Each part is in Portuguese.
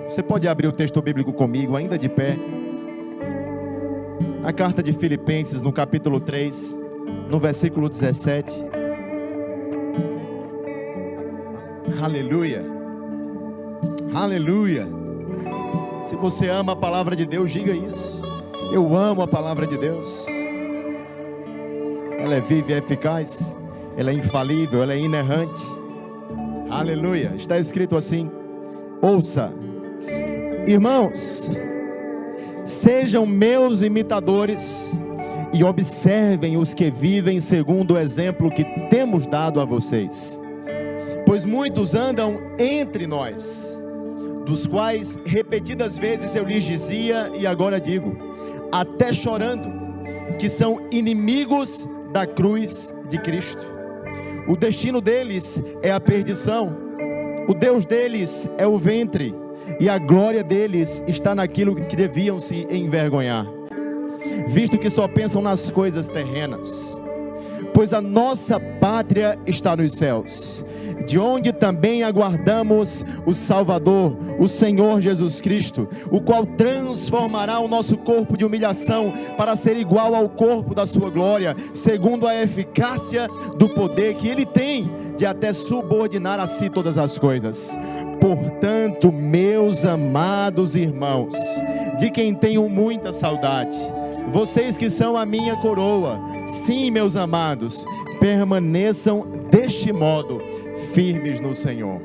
Você pode abrir o texto bíblico comigo, ainda de pé. A carta de Filipenses, no capítulo 3, no versículo 17. Aleluia. Aleluia. Se você ama a palavra de Deus, diga isso. Eu amo a palavra de Deus. Ela é viva e eficaz. Ela é infalível, ela é inerrante. Aleluia. Está escrito assim. Ouça. Irmãos, sejam meus imitadores e observem os que vivem segundo o exemplo que temos dado a vocês. Pois muitos andam entre nós, dos quais repetidas vezes eu lhes dizia e agora digo, até chorando, que são inimigos da cruz de Cristo. O destino deles é a perdição, o Deus deles é o ventre, e a glória deles está naquilo que deviam se envergonhar, visto que só pensam nas coisas terrenas. Pois a nossa pátria está nos céus, de onde também aguardamos o Salvador, o Senhor Jesus Cristo, o qual transformará o nosso corpo de humilhação para ser igual ao corpo da sua glória, segundo a eficácia do poder que Ele tem de até subordinar a si todas as coisas. Portanto, meus amados irmãos, de quem tenho muita saudade, vocês que são a minha coroa, sim, meus amados, permaneçam deste modo, firmes no Senhor.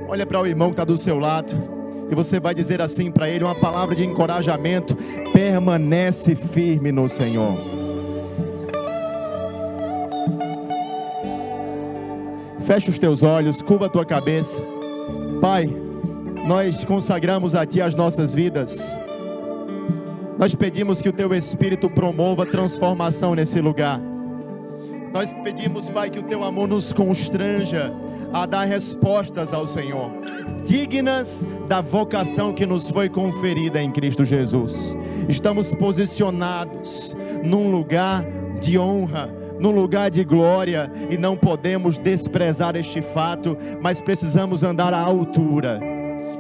Olha para o irmão que está do seu lado, e você vai dizer assim para ele, uma palavra de encorajamento: permanece firme no Senhor. Fecha os teus olhos, curva a tua cabeça. Pai, nós consagramos a Ti as nossas vidas. Nós pedimos que o Teu Espírito promova transformação nesse lugar. Nós pedimos, Pai, que o Teu amor nos constranja a dar respostas ao Senhor, dignas da vocação que nos foi conferida em Cristo Jesus. Estamos posicionados num lugar de honra, num lugar de glória, e não podemos desprezar este fato, mas precisamos andar à altura,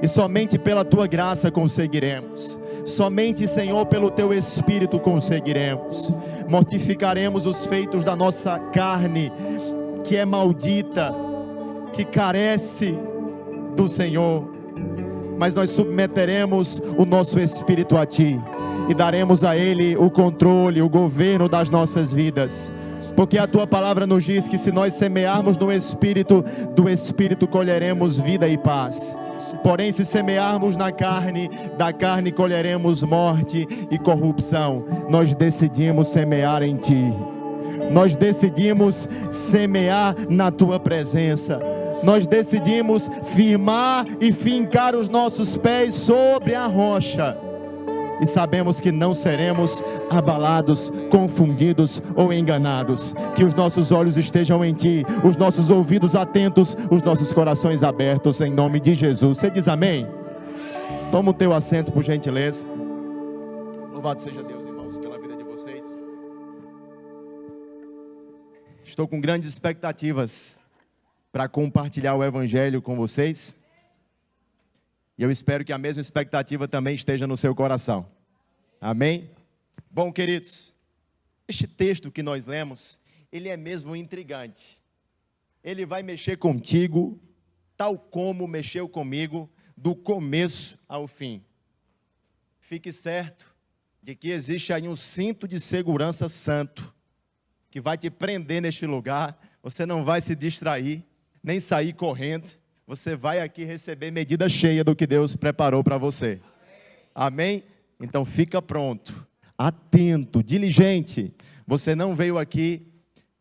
e somente pela Tua graça conseguiremos. Somente, Senhor, pelo Teu Espírito conseguiremos. Mortificaremos os feitos da nossa carne, que é maldita, que carece do Senhor, mas nós submeteremos o nosso espírito a Ti, e daremos a Ele o controle, o governo das nossas vidas, porque a Tua palavra nos diz que se nós semearmos no Espírito, do Espírito colheremos vida e paz. Porém, se semearmos na carne, da carne colheremos morte e corrupção. Nós decidimos semear em Ti. Nós decidimos semear na Tua presença. Nós decidimos firmar e fincar os nossos pés sobre a rocha. E sabemos que não seremos abalados, confundidos ou enganados. Que os nossos olhos estejam em Ti, os nossos ouvidos atentos, os nossos corações abertos, em nome de Jesus. Você diz amém? Toma o teu assento, por gentileza. Louvado seja Deus, irmãos, pela vida de vocês. Estou com grandes expectativas para compartilhar o Evangelho com vocês. E eu espero que a mesma expectativa também esteja no seu coração. Amém? Bom, queridos, este texto que nós lemos, ele é mesmo intrigante. Ele vai mexer contigo, tal como mexeu comigo, do começo ao fim. Fique certo de que existe aí um cinto de segurança santo, que vai te prender neste lugar. Você não vai se distrair, nem sair correndo. Você vai aqui receber medida cheia do que Deus preparou para você. Amém? Então fica pronto, atento, diligente. Você não veio aqui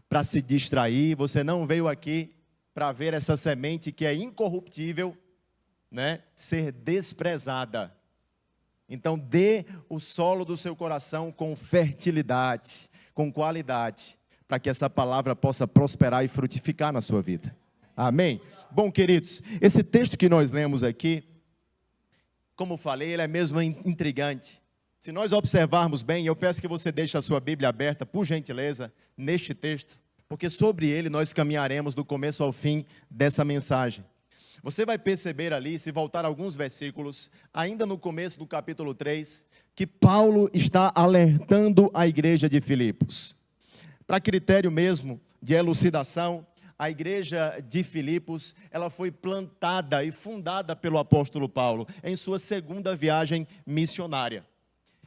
para se distrair, você não veio aqui para ver essa semente que é incorruptível, né, ser desprezada. Então dê o solo do seu coração com fertilidade, com qualidade, para que essa palavra possa prosperar e frutificar na sua vida. Amém? Bom, queridos, esse texto que nós lemos aqui, como falei, ele é mesmo intrigante. Se nós observarmos bem, eu peço que você deixe a sua Bíblia aberta, por gentileza, neste texto, porque sobre ele nós caminharemos do começo ao fim dessa mensagem. Você vai perceber ali, se voltar alguns versículos, ainda no começo do capítulo 3, que Paulo está alertando a igreja de Filipos. Para critério mesmo de elucidação, a igreja de Filipos, ela foi plantada e fundada pelo apóstolo Paulo em sua segunda viagem missionária.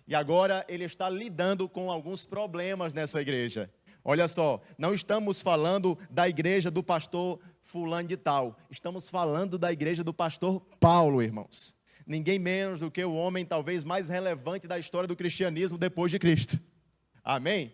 E agora ele está lidando com alguns problemas nessa igreja. Olha só, não estamos falando da igreja do pastor fulano de tal. Estamos falando da igreja do pastor Paulo, irmãos. Ninguém menos do que o homem talvez mais relevante da história do cristianismo depois de Cristo. Amém?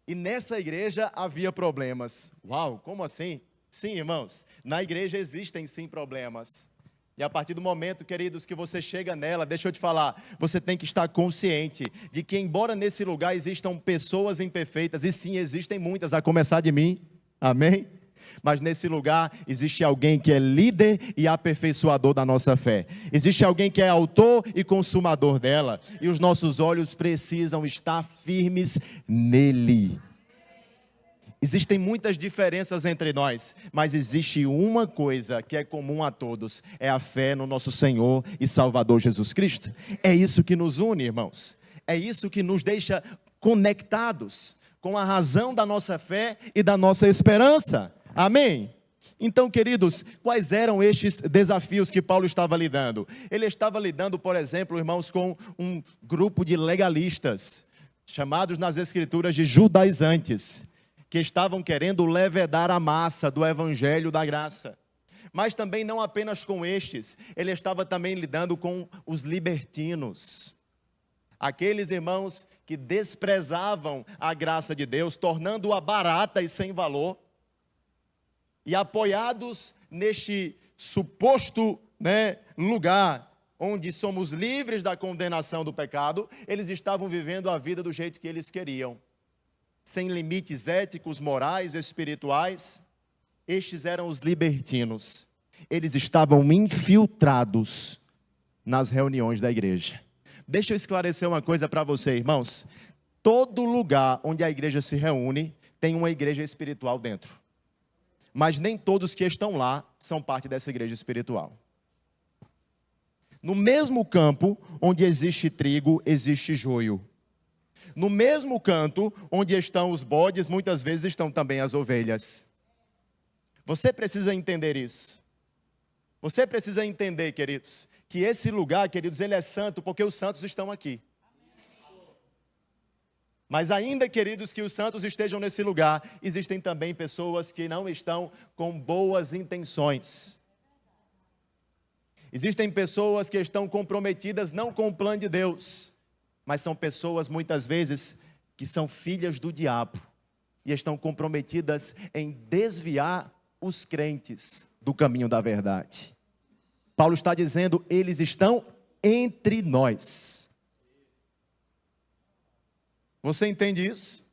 E nessa igreja havia problemas. Uau, como assim? Sim, irmãos, na igreja existem sim problemas. E a partir do momento, queridos, que você chega nela, deixa eu te falar, você tem que estar consciente de que embora nesse lugar existam pessoas imperfeitas, e sim, existem muitas, a começar de mim, amém? Mas nesse lugar existe alguém que é líder e aperfeiçoador da nossa fé. Existe alguém que é autor e consumador dela, e os nossos olhos precisam estar firmes nele. Existem muitas diferenças entre nós, mas existe uma coisa que é comum a todos, é a fé no nosso Senhor e Salvador Jesus Cristo. É isso que nos une, irmãos. É isso que nos deixa conectados com a razão da nossa fé e da nossa esperança. Amém? Então, queridos, quais eram estes desafios que Paulo estava lidando? Ele estava lidando, por exemplo, irmãos, com um grupo de legalistas, chamados nas Escrituras de judaizantes, que estavam querendo levedar a massa do evangelho da graça. Mas também não apenas com estes, ele estava também lidando com os libertinos. Aqueles irmãos que desprezavam a graça de Deus, tornando-a barata e sem valor. E apoiados neste suposto lugar onde somos livres da condenação do pecado, eles estavam vivendo a vida do jeito que eles queriam. Sem limites éticos, morais, espirituais. Estes eram os libertinos. Eles estavam infiltrados nas reuniões da igreja. Deixa eu esclarecer uma coisa para você, irmãos. Todo lugar onde a igreja se reúne, tem uma igreja espiritual dentro. Mas nem todos que estão lá são parte dessa igreja espiritual. No mesmo campo onde existe trigo, existe joio. No mesmo canto onde estão os bodes, muitas vezes estão também as ovelhas. Você precisa entender isso. Você precisa entender, queridos, que esse lugar, queridos, ele é santo porque os santos estão aqui. Mas ainda, queridos, que os santos estejam nesse lugar, existem também pessoas que não estão com boas intenções. Existem pessoas que estão comprometidas não com o plano de Deus, mas são pessoas, muitas vezes, que são filhas do diabo e estão comprometidas em desviar os crentes do caminho da verdade. Paulo está dizendo, eles estão entre nós. Você entende isso?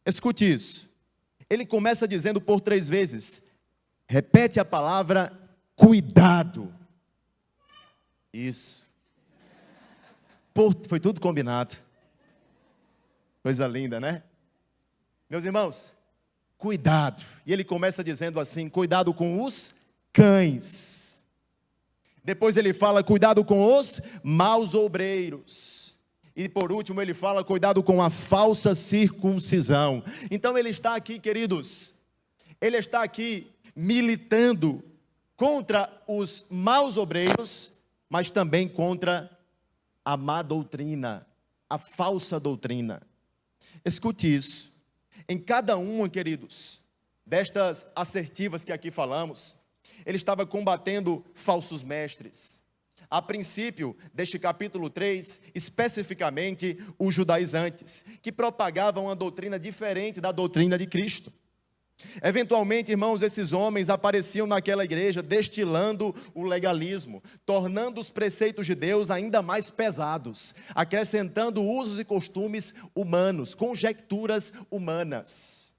Escute isso. Ele começa dizendo por 3 vezes, repete a palavra cuidado. Isso. Foi tudo combinado. Coisa linda, né? Meus irmãos, cuidado. E ele começa dizendo assim, cuidado com os cães. Depois ele fala, cuidado com os maus obreiros. E por último ele fala, cuidado com a falsa circuncisão. Então ele está aqui, queridos, ele está aqui militando contra os maus obreiros, mas também contra a má doutrina, a falsa doutrina. Escute isso. Em cada uma, queridos, destas assertivas que aqui falamos, ele estava combatendo falsos mestres. A princípio, deste capítulo 3, especificamente os judaizantes, que propagavam uma doutrina diferente da doutrina de Cristo. Eventualmente, irmãos, esses homens apareciam naquela igreja destilando o legalismo, tornando os preceitos de Deus ainda mais pesados, acrescentando usos e costumes humanos, conjecturas humanas.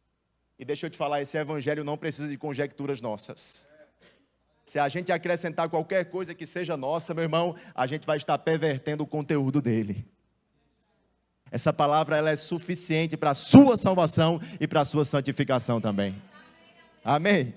E deixa eu te falar, esse evangelho não precisa de conjecturas nossas. Se a gente acrescentar qualquer coisa que seja nossa, meu irmão, a gente vai estar pervertendo o conteúdo dele. Essa palavra ela é suficiente para a sua salvação e para a sua santificação também. Amém?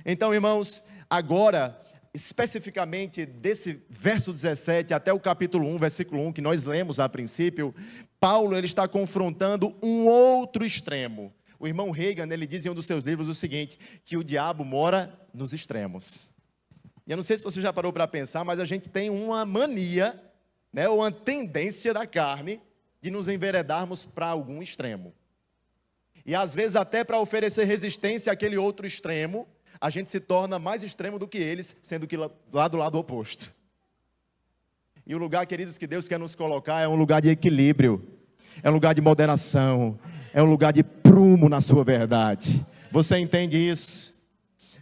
Então, irmãos, agora, especificamente desse verso 17 até o capítulo 1, versículo 1, que nós lemos a princípio, Paulo ele está confrontando um outro extremo. O irmão Reagan, ele diz em um dos seus livros o seguinte, que o diabo mora nos extremos. E eu não sei se você já parou para pensar, mas a gente tem uma mania, né, ou uma tendência da carne, de nos enveredarmos para algum extremo. E às vezes até para oferecer resistência àquele outro extremo, a gente se torna mais extremo do que eles, sendo que lá do lado oposto. E o lugar, queridos, que Deus quer nos colocar é um lugar de equilíbrio, é um lugar de moderação, é um lugar de prumo na sua verdade. Você entende isso?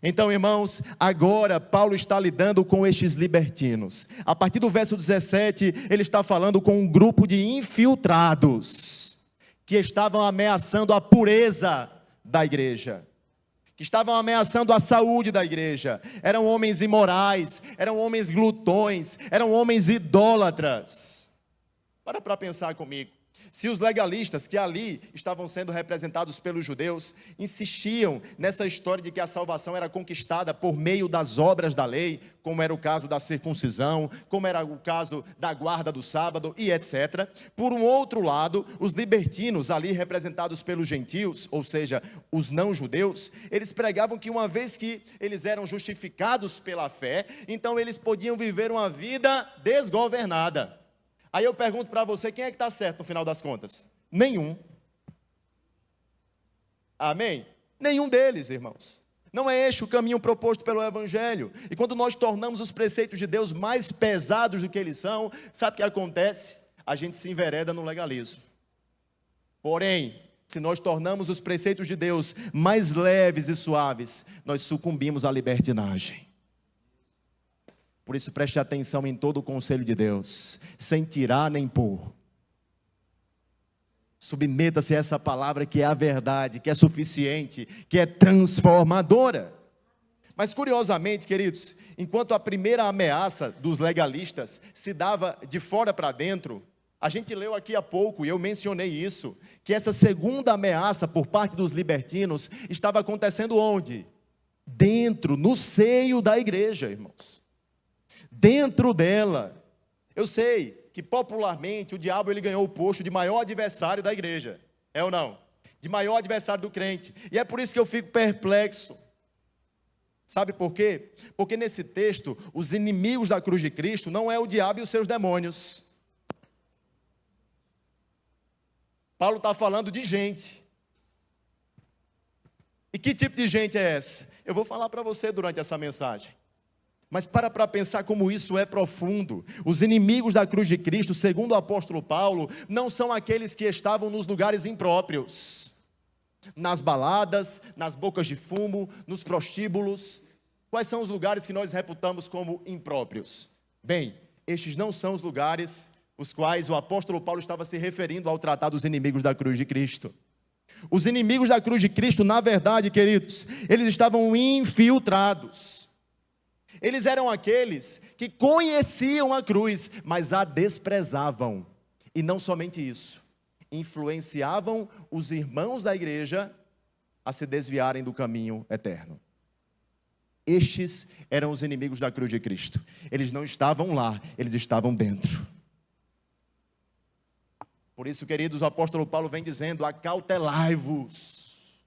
Então, irmãos, agora Paulo está lidando com estes libertinos. A partir do verso 17, ele está falando com um grupo de infiltrados que estavam ameaçando a pureza da igreja, que estavam ameaçando a saúde da igreja. Eram homens imorais, eram homens glutões, eram homens idólatras. Para pensar comigo. Se os legalistas que ali estavam sendo representados pelos judeus insistiam nessa história de que a salvação era conquistada por meio das obras da lei, como era o caso da circuncisão, como era o caso da guarda do sábado e etc. Por um outro lado, os libertinos ali representados pelos gentios, ou seja, os não-judeus, eles pregavam que uma vez que eles eram justificados pela fé, então eles podiam viver uma vida desgovernada. Aí eu pergunto para você, quem é que está certo no final das contas? Nenhum. Amém? Nenhum deles, irmãos. Não é este o caminho proposto pelo Evangelho. E quando nós tornamos os preceitos de Deus mais pesados do que eles são, sabe o que acontece? A gente se envereda no legalismo. Porém, se nós tornamos os preceitos de Deus mais leves e suaves, nós sucumbimos à libertinagem. Por isso preste atenção em todo o conselho de Deus, sem tirar nem pôr. Submeta-se a essa palavra que é a verdade, que é suficiente, que é transformadora. Mas curiosamente, queridos, enquanto a primeira ameaça dos legalistas se dava de fora para dentro, a gente leu aqui há pouco, e eu mencionei isso, que essa segunda ameaça por parte dos libertinos estava acontecendo onde? Dentro, no seio da igreja, irmãos. Dentro dela. Eu sei que popularmente o diabo ele ganhou o posto de maior adversário da igreja, é ou não? De maior adversário do crente, e é por isso que eu fico perplexo. Sabe por quê? Porque nesse texto, os inimigos da cruz de Cristo não é o diabo e os seus demônios. Paulo está falando de gente. E que tipo de gente é essa? Eu vou falar para você durante essa mensagem. Mas para pensar como isso é profundo. Os inimigos da cruz de Cristo, segundo o apóstolo Paulo, não são aqueles que estavam nos lugares impróprios, nas baladas, nas bocas de fumo, nos prostíbulos. Quais são os lugares que nós reputamos como impróprios? Bem, estes não são os lugares os quais o apóstolo Paulo estava se referindo ao tratar dos inimigos da cruz de Cristo. Os inimigos da cruz de Cristo, na verdade, queridos, eles estavam infiltrados. Eles eram aqueles que conheciam a cruz, mas a desprezavam. E não somente isso, influenciavam os irmãos da igreja a se desviarem do caminho eterno. Estes eram os inimigos da cruz de Cristo. Eles não estavam lá, eles estavam dentro. Por isso, queridos, o apóstolo Paulo vem dizendo: acautelai-vos.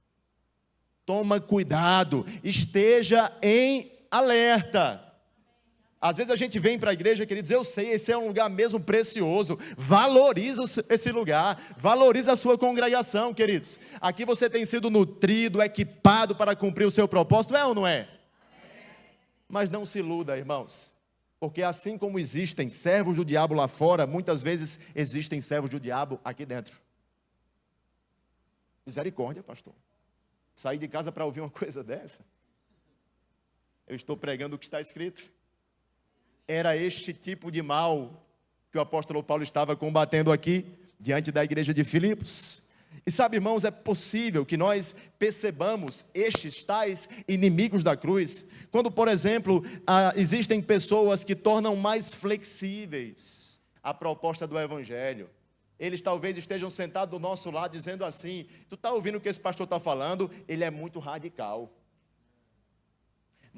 Toma cuidado, esteja em alerta. Às vezes a gente vem para a igreja, queridos, eu sei, esse é um lugar mesmo precioso, valoriza esse lugar, valoriza a sua congregação, queridos. Aqui você tem sido nutrido, equipado para cumprir o seu propósito, é ou não é? Mas não se iluda, irmãos, porque assim como existem servos do diabo lá fora, muitas vezes existem servos do diabo aqui dentro. Misericórdia, pastor. Sair de casa para ouvir uma coisa dessa? Eu estou pregando o que está escrito. Era este tipo de mal que o apóstolo Paulo estava combatendo aqui, diante da igreja de Filipos. E sabe, irmãos, é possível que nós percebamos estes tais inimigos da cruz, quando, por exemplo, existem pessoas que tornam mais flexíveis a proposta do evangelho. Eles talvez estejam sentados do nosso lado dizendo assim: tu está ouvindo o que esse pastor está falando? Ele é muito radical.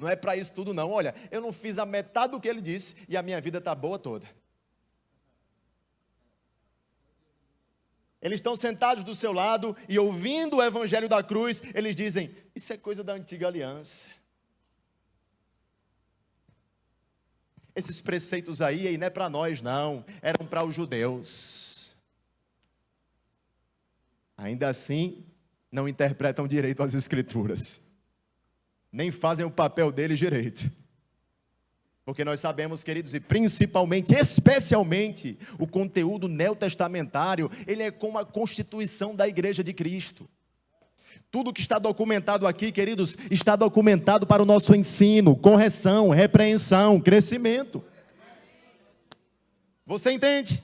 Não é para isso tudo não. Olha, eu não fiz a metade do que ele disse e a minha vida está boa toda. Eles estão sentados do seu lado e ouvindo o evangelho da cruz, eles dizem, isso é coisa da antiga aliança. Esses preceitos aí não é para nós não, eram para os judeus. Ainda assim, não interpretam direito as escrituras. Nem fazem o papel deles direito. Porque nós sabemos, queridos, e principalmente, especialmente, o conteúdo neotestamentário, ele é como a constituição da igreja de Cristo. Tudo que está documentado aqui, queridos, está documentado para o nosso ensino, correção, repreensão, crescimento. Você entende?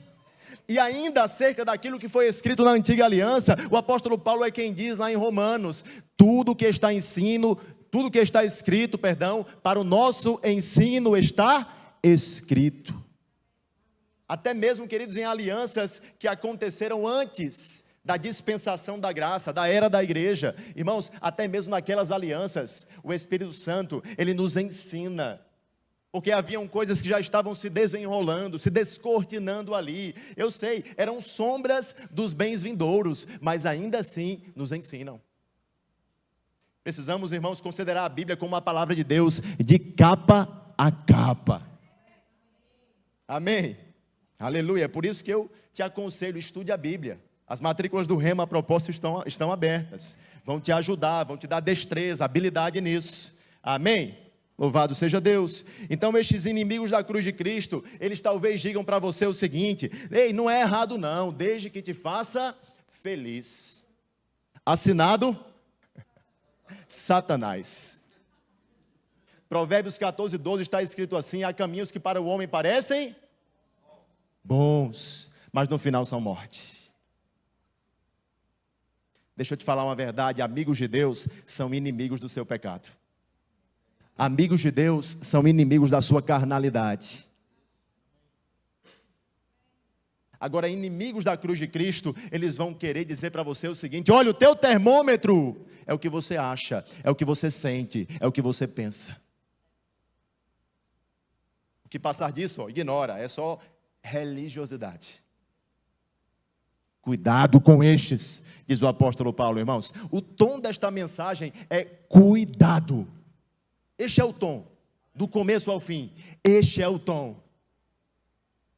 E ainda acerca daquilo que foi escrito na antiga aliança, o apóstolo Paulo é quem diz lá em Romanos, tudo que está escrito, para o nosso ensino está escrito. Até mesmo, queridos, em alianças que aconteceram antes da dispensação da graça, da era da igreja. Irmãos, até mesmo naquelas alianças, o Espírito Santo, ele nos ensina. Porque haviam coisas que já estavam se desenrolando, se descortinando ali. Eu sei, eram sombras dos bens vindouros, mas ainda assim nos ensinam. Precisamos, irmãos, considerar a Bíblia como uma palavra de Deus de capa a capa. Amém? Aleluia. É por isso que eu te aconselho, estude a Bíblia. As matrículas do Rema, a propósito, estão abertas. Vão te ajudar, vão te dar destreza, habilidade nisso. Amém? Louvado seja Deus. Então estes inimigos da cruz de Cristo, eles talvez digam para você o seguinte: ei, não é errado não, desde que te faça feliz. Assinado Satanás. Provérbios 14:12 está escrito assim: há caminhos que para o homem parecem bons, mas no final são morte. Deixa eu te falar uma verdade, amigos de Deus são inimigos do seu pecado. Amigos de Deus são inimigos da sua carnalidade. Agora, inimigos da cruz de Cristo, eles vão querer dizer para você o seguinte: olha, o teu termômetro é o que você acha, é o que você sente, é o que você pensa. O que passar disso, ignora, é só religiosidade. Cuidado com estes, diz o apóstolo Paulo, irmãos. O tom desta mensagem é cuidado. Este é o tom, do começo ao fim. Este é o tom.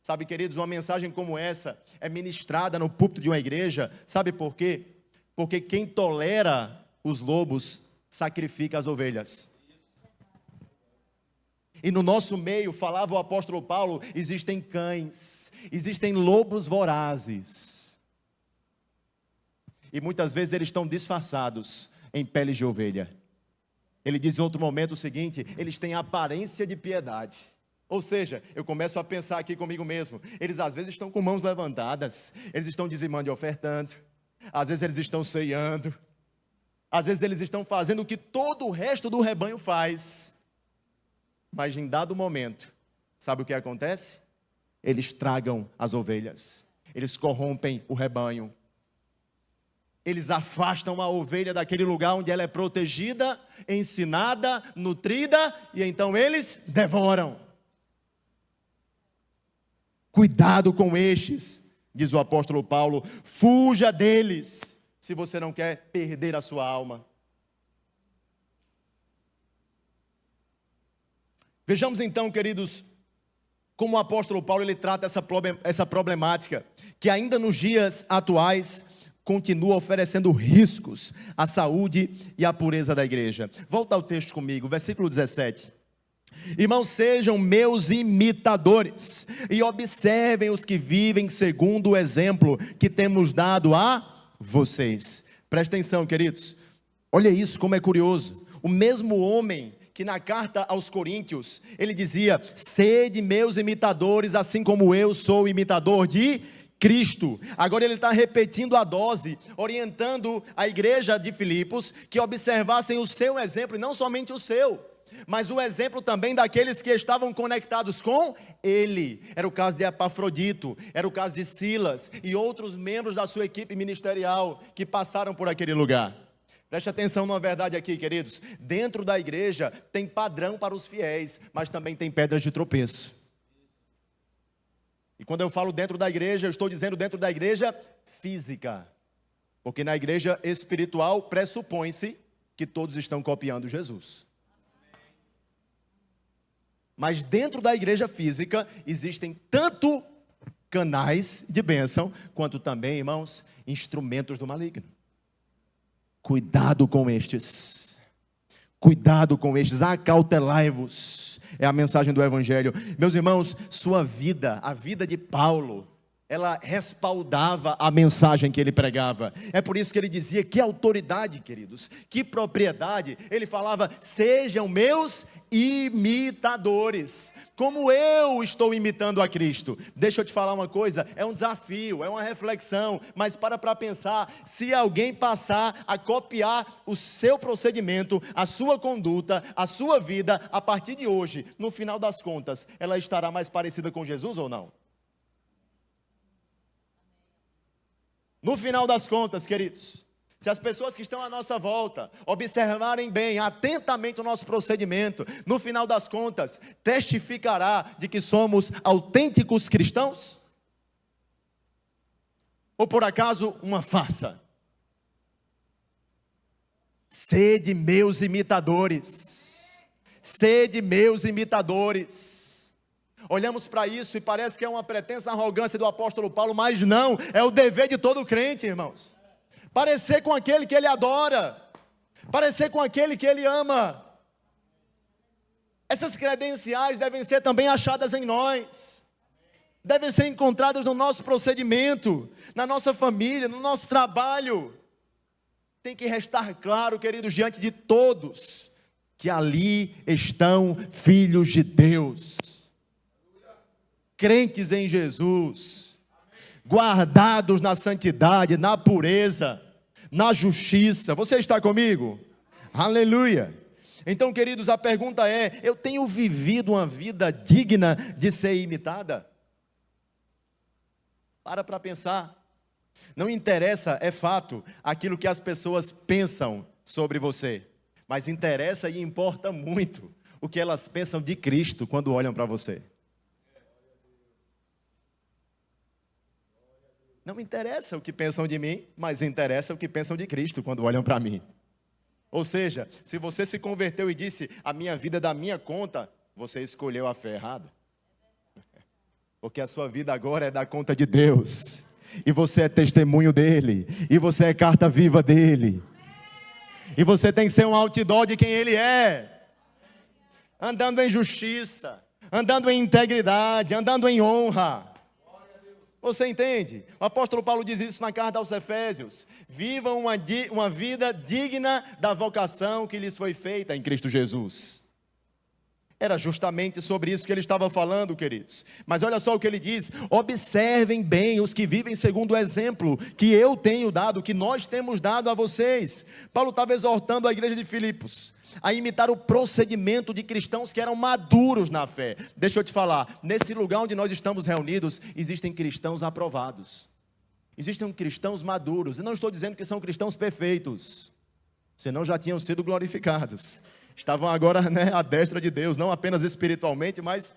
Sabe, queridos, uma mensagem como essa é ministrada no púlpito de uma igreja. Sabe por quê? Porque quem tolera os lobos sacrifica as ovelhas. E no nosso meio, falava o apóstolo Paulo, existem cães, existem lobos vorazes. E muitas vezes eles estão disfarçados em peles de ovelha. Ele diz em outro momento o seguinte: eles têm aparência de piedade. Ou seja, eu começo a pensar aqui comigo mesmo, eles às vezes estão com mãos levantadas, eles estão dizimando e ofertando, às vezes eles estão ceando, às vezes eles estão fazendo o que todo o resto do rebanho faz. Mas em dado momento, sabe o que acontece? Eles tragam as ovelhas, eles corrompem o rebanho. Eles afastam a ovelha daquele lugar onde ela é protegida, ensinada, nutrida, e então eles devoram. Cuidado com estes, diz o apóstolo Paulo, fuja deles, se você não quer perder a sua alma. Vejamos então, queridos, como o apóstolo Paulo ele trata essa problemática, que ainda nos dias atuais continua oferecendo riscos à saúde e à pureza da igreja. Volta ao texto comigo, versículo 17. Irmãos, sejam meus imitadores e observem os que vivem segundo o exemplo que temos dado a vocês. Presta atenção, queridos. Olha isso, como é curioso. O mesmo homem que na carta aos Coríntios, ele dizia: sede meus imitadores, assim como eu sou imitador de Cristo. Agora ele está repetindo a dose, orientando a igreja de Filipos que observassem o seu exemplo, e não somente o seu, mas o exemplo também daqueles que estavam conectados com ele. Era o caso de Epafrodito, era o caso de Silas e outros membros da sua equipe ministerial que passaram por aquele lugar. Preste atenção numa verdade aqui, queridos. Dentro da igreja tem padrão para os fiéis, mas também tem pedras de tropeço. E quando eu falo dentro da igreja, eu estou dizendo dentro da igreja física. Porque na igreja espiritual pressupõe-se que todos estão copiando Jesus. Mas dentro da igreja física existem tanto canais de bênção, quanto também, irmãos, instrumentos do maligno. Cuidado com estes. Cuidado com estes, acautelai-vos. É a mensagem do Evangelho. Meus irmãos, sua vida, a vida de Paulo, ela respaldava a mensagem que ele pregava. É por isso que ele dizia: que autoridade, queridos, que propriedade. Ele falava: sejam meus imitadores, como eu estou imitando a Cristo. Deixa eu te falar uma coisa, é um desafio, é uma reflexão, mas para pensar, se alguém passar a copiar o seu procedimento, a sua conduta, a sua vida, a partir de hoje, no final das contas, ela estará mais parecida com Jesus ou não? No final das contas, queridos, se as pessoas que estão à nossa volta observarem bem, atentamente o nosso procedimento, no final das contas, testificará de que somos autênticos cristãos? Ou por acaso uma farsa? Sede meus imitadores, sede meus imitadores. Olhamos para isso e parece que é uma pretensa arrogância do apóstolo Paulo, mas não, é o dever de todo crente, irmãos. Parecer com aquele que ele adora, parecer com aquele que ele ama. Essas credenciais devem ser também achadas em nós, devem ser encontradas no nosso procedimento, na nossa família, no nosso trabalho. Tem que restar claro, queridos, diante de todos, que ali estão filhos de Deus, crentes em Jesus, guardados na santidade, na pureza, na justiça. Você está comigo? Aleluia! Então, queridos, a pergunta é: eu tenho vivido uma vida digna de ser imitada? Para pensar. Não interessa, é fato, aquilo que as pessoas pensam sobre você, mas interessa e importa muito o que elas pensam de Cristo quando olham para você. Não interessa o que pensam de mim, mas interessa o que pensam de Cristo quando olham para mim. Ou seja, se você se converteu e disse: a minha vida é da minha conta, você escolheu a fé errada. Porque a sua vida agora é da conta de Deus. E você é testemunho dele. E você é carta viva dele. E você tem que ser um outdoor de quem ele é. Andando em justiça, andando em integridade, andando em honra. Você entende? O apóstolo Paulo diz isso na carta aos Efésios: vivam uma vida digna da vocação que lhes foi feita em Cristo Jesus. Era justamente sobre isso que ele estava falando, queridos. Mas olha só o que ele diz: observem bem os que vivem segundo o exemplo que eu tenho dado, que nós temos dado a vocês. Paulo estava exortando a igreja de Filipos a imitar o procedimento de cristãos que eram maduros na fé. Deixa eu te falar, nesse lugar onde nós estamos reunidos, existem cristãos aprovados, existem cristãos maduros. Eu não estou dizendo que são cristãos perfeitos, senão já tinham sido glorificados, estavam agora, à destra de Deus, não apenas espiritualmente, mas,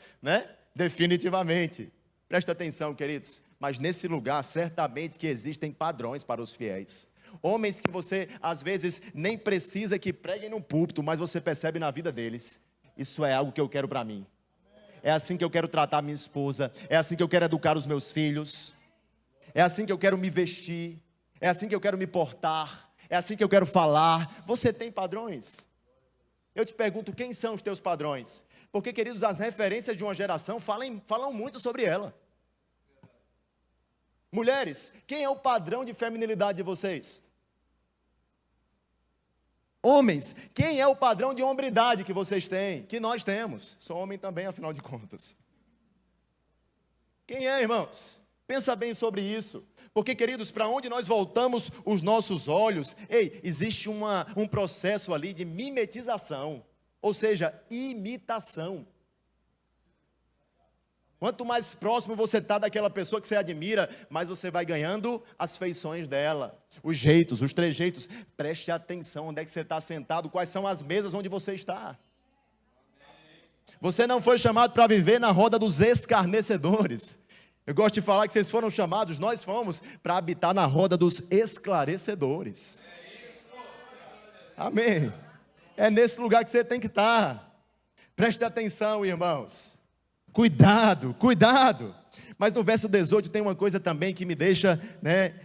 definitivamente. Presta atenção, queridos, mas nesse lugar certamente que existem padrões para os fiéis. Homens que você, às vezes, nem precisa que preguem no púlpito, mas você percebe na vida deles: isso é algo que eu quero para mim. É assim que eu quero tratar minha esposa, é assim que eu quero educar os meus filhos, é assim que eu quero me vestir, é assim que eu quero me portar, é assim que eu quero falar. Você tem padrões? Eu te pergunto, quem são os teus padrões? Porque, queridos, as referências de uma geração falam muito sobre ela. Mulheres, quem é o padrão de feminilidade de vocês? Homens, quem é o padrão de hombridade que vocês têm? Que nós temos. Sou homem também, afinal de contas. Quem é, irmãos? Pensa bem sobre isso. Porque, queridos, para onde nós voltamos os nossos olhos, existe um processo ali de mimetização, ou seja, imitação. Quanto mais próximo você está daquela pessoa que você admira, mais você vai ganhando as feições dela, os jeitos, os trejeitos. Preste atenção onde é que você está sentado, quais são as mesas onde você está. Você não foi chamado para viver na roda dos escarnecedores. Eu gosto de falar que vocês foram chamados, nós fomos, para habitar na roda dos esclarecedores. Amém. É nesse lugar que você tem que estar. Preste atenção, irmãos. Cuidado, cuidado. Mas no verso 18 tem uma coisa também que me deixa,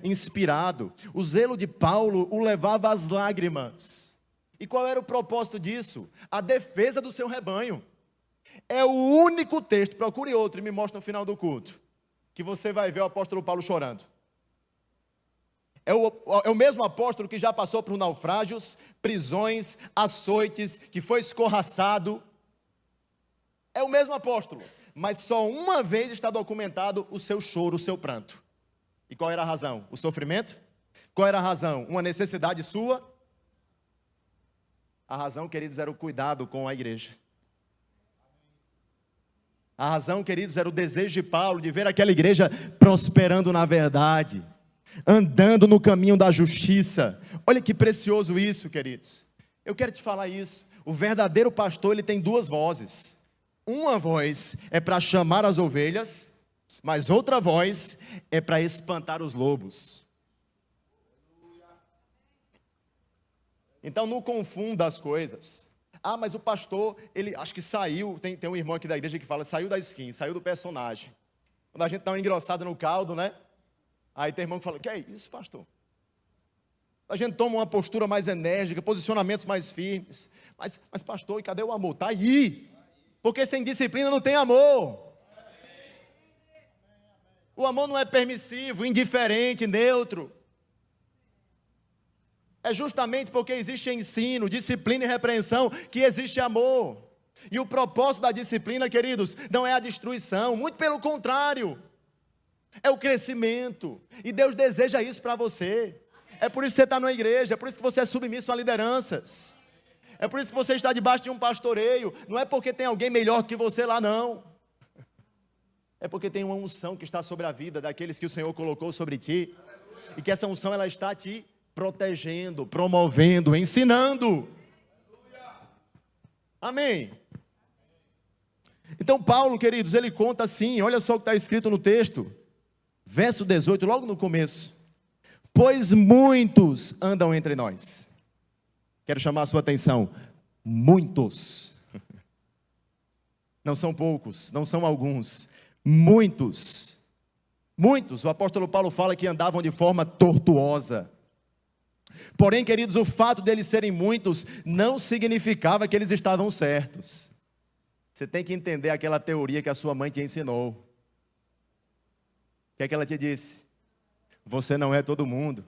inspirado. O zelo de Paulo o levava às lágrimas. E qual era o propósito disso? A defesa do seu rebanho. É o único texto, procure outro e me mostre no final do culto, que você vai ver o apóstolo Paulo chorando. É o mesmo apóstolo que já passou por naufrágios, prisões, açoites, que foi escorraçado. É o mesmo apóstolo, mas só uma vez está documentado o seu choro, o seu pranto. E qual era a razão? O sofrimento? Qual era a razão? Uma necessidade sua? A razão, queridos, era o cuidado com a igreja. A razão, queridos, era o desejo de Paulo de ver aquela igreja prosperando na verdade, andando no caminho da justiça. Olha que precioso isso, queridos. Eu quero te falar isso. O verdadeiro pastor, ele tem duas vozes. Uma voz é para chamar as ovelhas, mas outra voz é para espantar os lobos. Então não confunda as coisas. Ah, mas o pastor, ele acho que saiu, tem um irmão aqui da igreja que fala, saiu da skin, saiu do personagem. Quando a gente está engrossado no caldo, né? Aí tem irmão que fala, que é isso, pastor? A gente toma uma postura mais enérgica, posicionamentos mais firmes. Mas pastor, e cadê o amor? Está aí. Porque sem disciplina não tem amor. O amor não é permissivo, indiferente, neutro. É justamente porque existe ensino, disciplina e repreensão que existe amor. E o propósito da disciplina, queridos, não é a destruição, muito pelo contrário. É o crescimento. E Deus deseja isso para você. É por isso que você está na igreja, é por isso que você é submisso a lideranças. É por isso que você está debaixo de um pastoreio. Não é porque tem alguém melhor que você lá, não. É porque tem uma unção que está sobre a vida daqueles que o Senhor colocou sobre ti. E que essa unção, ela está te protegendo, promovendo, ensinando. Amém. Então Paulo, queridos, ele conta assim, olha só o que está escrito no texto. Verso 18, logo no começo. Pois muitos andam entre nós. Quero chamar a sua atenção. Muitos. Não são poucos, não são alguns. Muitos. Muitos. O apóstolo Paulo fala que andavam de forma tortuosa. Porém, queridos, o fato deles serem muitos não significava que eles estavam certos. Você tem que entender aquela teoria que a sua mãe te ensinou. O que é que ela te disse? Você não é todo mundo.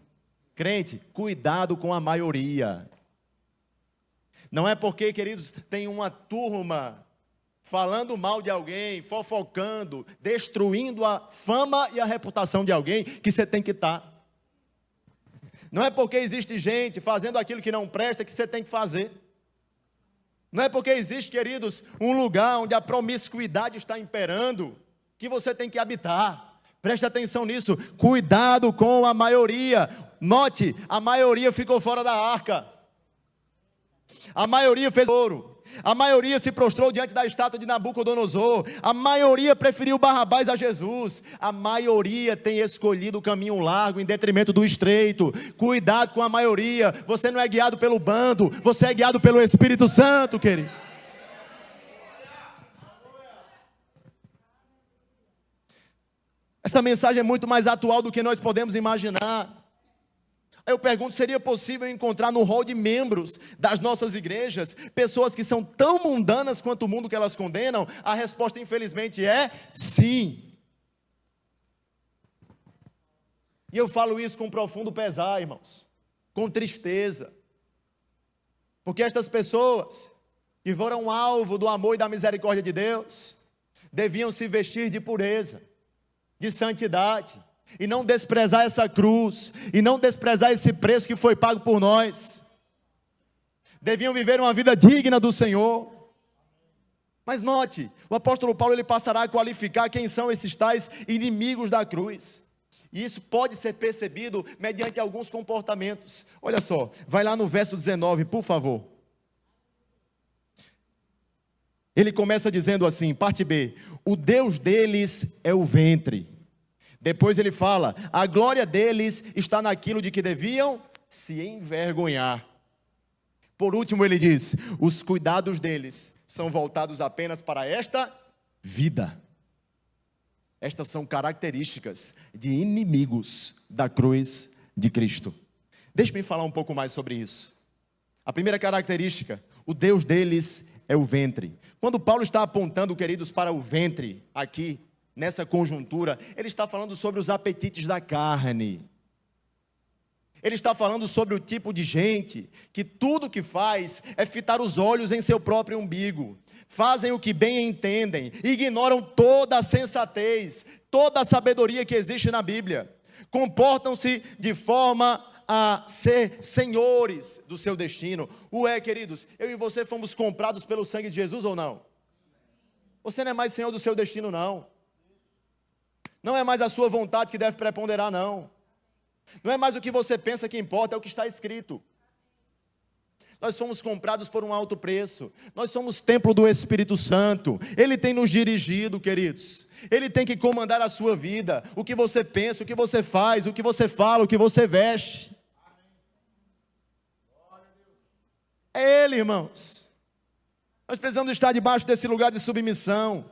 Crente, cuidado com a maioria. Não é porque, queridos, tem uma turma falando mal de alguém, fofocando, destruindo a fama e a reputação de alguém, que você tem que estar. Não é porque existe gente fazendo aquilo que não presta que você tem que fazer. Não é porque existe, queridos, um lugar onde a promiscuidade está imperando que você tem que habitar. Preste atenção nisso. Cuidado com a maioria. Note, a maioria ficou fora da arca. A maioria fez ouro. A maioria se prostrou diante da estátua de Nabucodonosor. A maioria preferiu Barrabás a Jesus. A maioria tem escolhido o caminho largo em detrimento do estreito. Cuidado com a maioria. Você não é guiado pelo bando, você é guiado pelo Espírito Santo, querido. Essa mensagem é muito mais atual do que nós podemos imaginar. Eu pergunto, seria possível encontrar no hall de membros das nossas igrejas pessoas que são tão mundanas quanto o mundo que elas condenam? A resposta, infelizmente, é sim. E eu falo isso com profundo pesar, irmãos, com tristeza. Porque estas pessoas que foram alvo do amor e da misericórdia de Deus, deviam se vestir de pureza, de santidade, e não desprezar essa cruz, e não desprezar esse preço que foi pago por nós. Deviam viver uma vida digna do Senhor. Mas note, o apóstolo Paulo ele passará a qualificar quem são esses tais inimigos da cruz. E isso pode ser percebido mediante alguns comportamentos. Olha só, vai lá no verso 19, por favor. Ele começa dizendo assim, parte B: o Deus deles é o ventre. Depois ele fala: a glória deles está naquilo de que deviam se envergonhar. Por último ele diz: os cuidados deles são voltados apenas para esta vida. Estas são características de inimigos da cruz de Cristo. Deixe-me falar um pouco mais sobre isso. A primeira característica: o Deus deles é o ventre. Quando Paulo está apontando, queridos, para o ventre, aqui, nessa conjuntura, ele está falando sobre os apetites da carne. Ele está falando sobre o tipo de gente que tudo que faz é fitar os olhos em seu próprio umbigo. Fazem o que bem entendem, ignoram toda a sensatez, toda a sabedoria que existe na Bíblia. Comportam-se de forma a ser senhores do seu destino. Ué, queridos, eu e você fomos comprados pelo sangue de Jesus ou não? Você não é mais senhor do seu destino, não. Não é mais a sua vontade que deve preponderar, não. Não é mais o que você pensa que importa, é o que está escrito. Nós somos comprados por um alto preço. Nós somos templo do Espírito Santo. Ele tem nos dirigido, queridos. Ele tem que comandar a sua vida. O que você pensa, o que você faz, o que você fala, o que você veste. É Ele, irmãos. Nós precisamos estar debaixo desse lugar de submissão.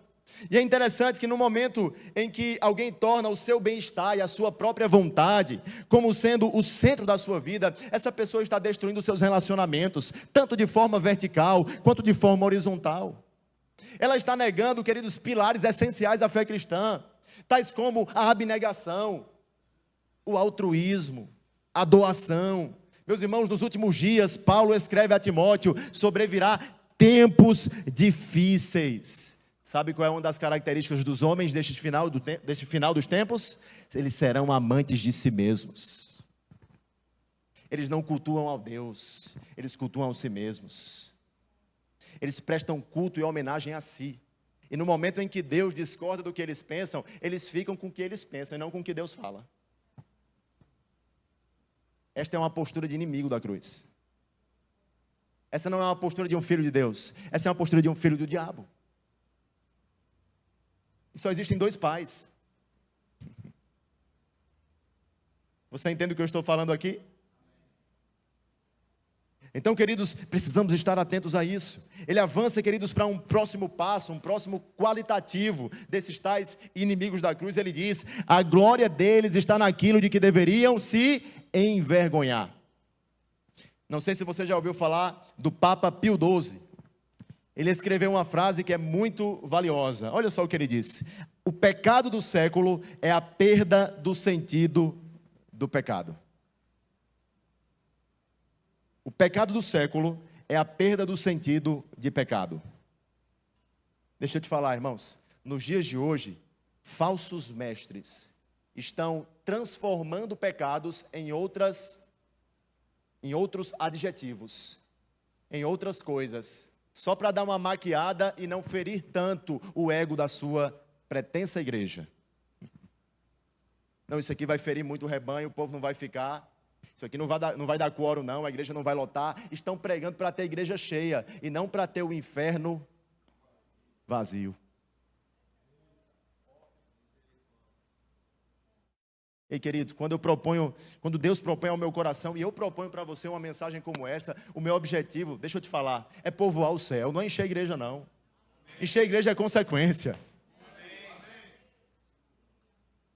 E é interessante que no momento em que alguém torna o seu bem-estar e a sua própria vontade como sendo o centro da sua vida, essa pessoa está destruindo os seus relacionamentos, tanto de forma vertical quanto de forma horizontal. Ela está negando, queridos, pilares essenciais da fé cristã, tais como a abnegação, o altruísmo, a doação. Meus irmãos, nos últimos dias, Paulo escreve a Timóteo: sobrevirá tempos difíceis. Sabe qual é uma das características dos homens deste final dos tempos? Eles serão amantes de si mesmos. Eles não cultuam ao Deus, eles cultuam a si mesmos. Eles prestam culto e homenagem a si. E no momento em que Deus discorda do que eles pensam, eles ficam com o que eles pensam e não com o que Deus fala. Esta é uma postura de inimigo da cruz. Essa não é uma postura de um filho de Deus. Essa é uma postura de um filho do diabo. E só existem dois pais. Você entende o que eu estou falando aqui? Então, queridos, precisamos estar atentos a isso. Ele avança, queridos, para um próximo passo, um próximo qualitativo desses tais inimigos da cruz. Ele diz: a glória deles está naquilo de que deveriam se envergonhar. Não sei se você já ouviu falar do Papa Pio XII. Ele escreveu uma frase que é muito valiosa. Olha só o que ele disse: o pecado do século é a perda do sentido do pecado. O pecado do século é a perda do sentido de pecado. Deixa eu te falar, irmãos, nos dias de hoje, falsos mestres estão transformando pecados em outros adjetivos, em outras coisas, só para dar uma maquiada e não ferir tanto o ego da sua pretensa igreja. Não, isso aqui vai ferir muito o rebanho, o povo não vai ficar. Isso aqui não vai dar quórum não, a igreja não vai lotar. Estão pregando para ter a igreja cheia e não para ter o inferno vazio. Ei, querido, quando Deus propõe ao meu coração, e eu proponho para você uma mensagem como essa, o meu objetivo, deixa eu te falar, é povoar o céu, não é encher a igreja não. Encher a igreja é consequência.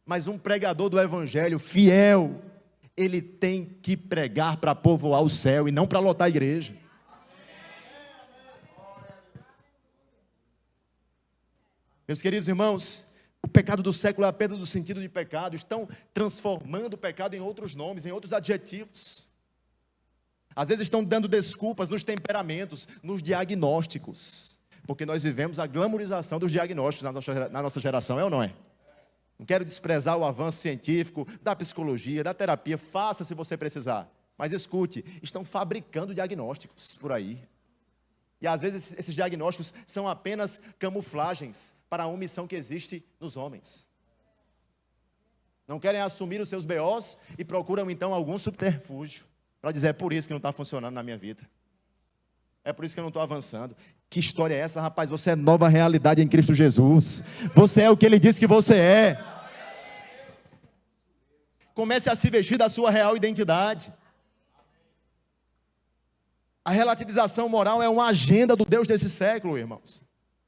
Mas um pregador do evangelho fiel, ele tem que pregar para povoar o céu e não para lotar a igreja. Meus queridos irmãos, o pecado do século é a perda do sentido de pecado. Estão transformando o pecado em outros nomes, em outros adjetivos. Às vezes estão dando desculpas nos temperamentos, nos diagnósticos. Porque nós vivemos a glamorização dos diagnósticos na nossa geração, é ou não é? Não quero desprezar o avanço científico, da psicologia, da terapia. Faça se você precisar. Mas escute, estão fabricando diagnósticos por aí. E às vezes esses diagnósticos são apenas camuflagens para a omissão que existe nos homens. Não querem assumir os seus BOs e procuram então algum subterfúgio para dizer: é por isso que não está funcionando na minha vida. É por isso que eu não estou avançando. Que história é essa, rapaz? Você é nova realidade em Cristo Jesus. Você é o que Ele disse que você é. Comece a se vestir da sua real identidade. A relativização moral é uma agenda do Deus desse século, irmãos.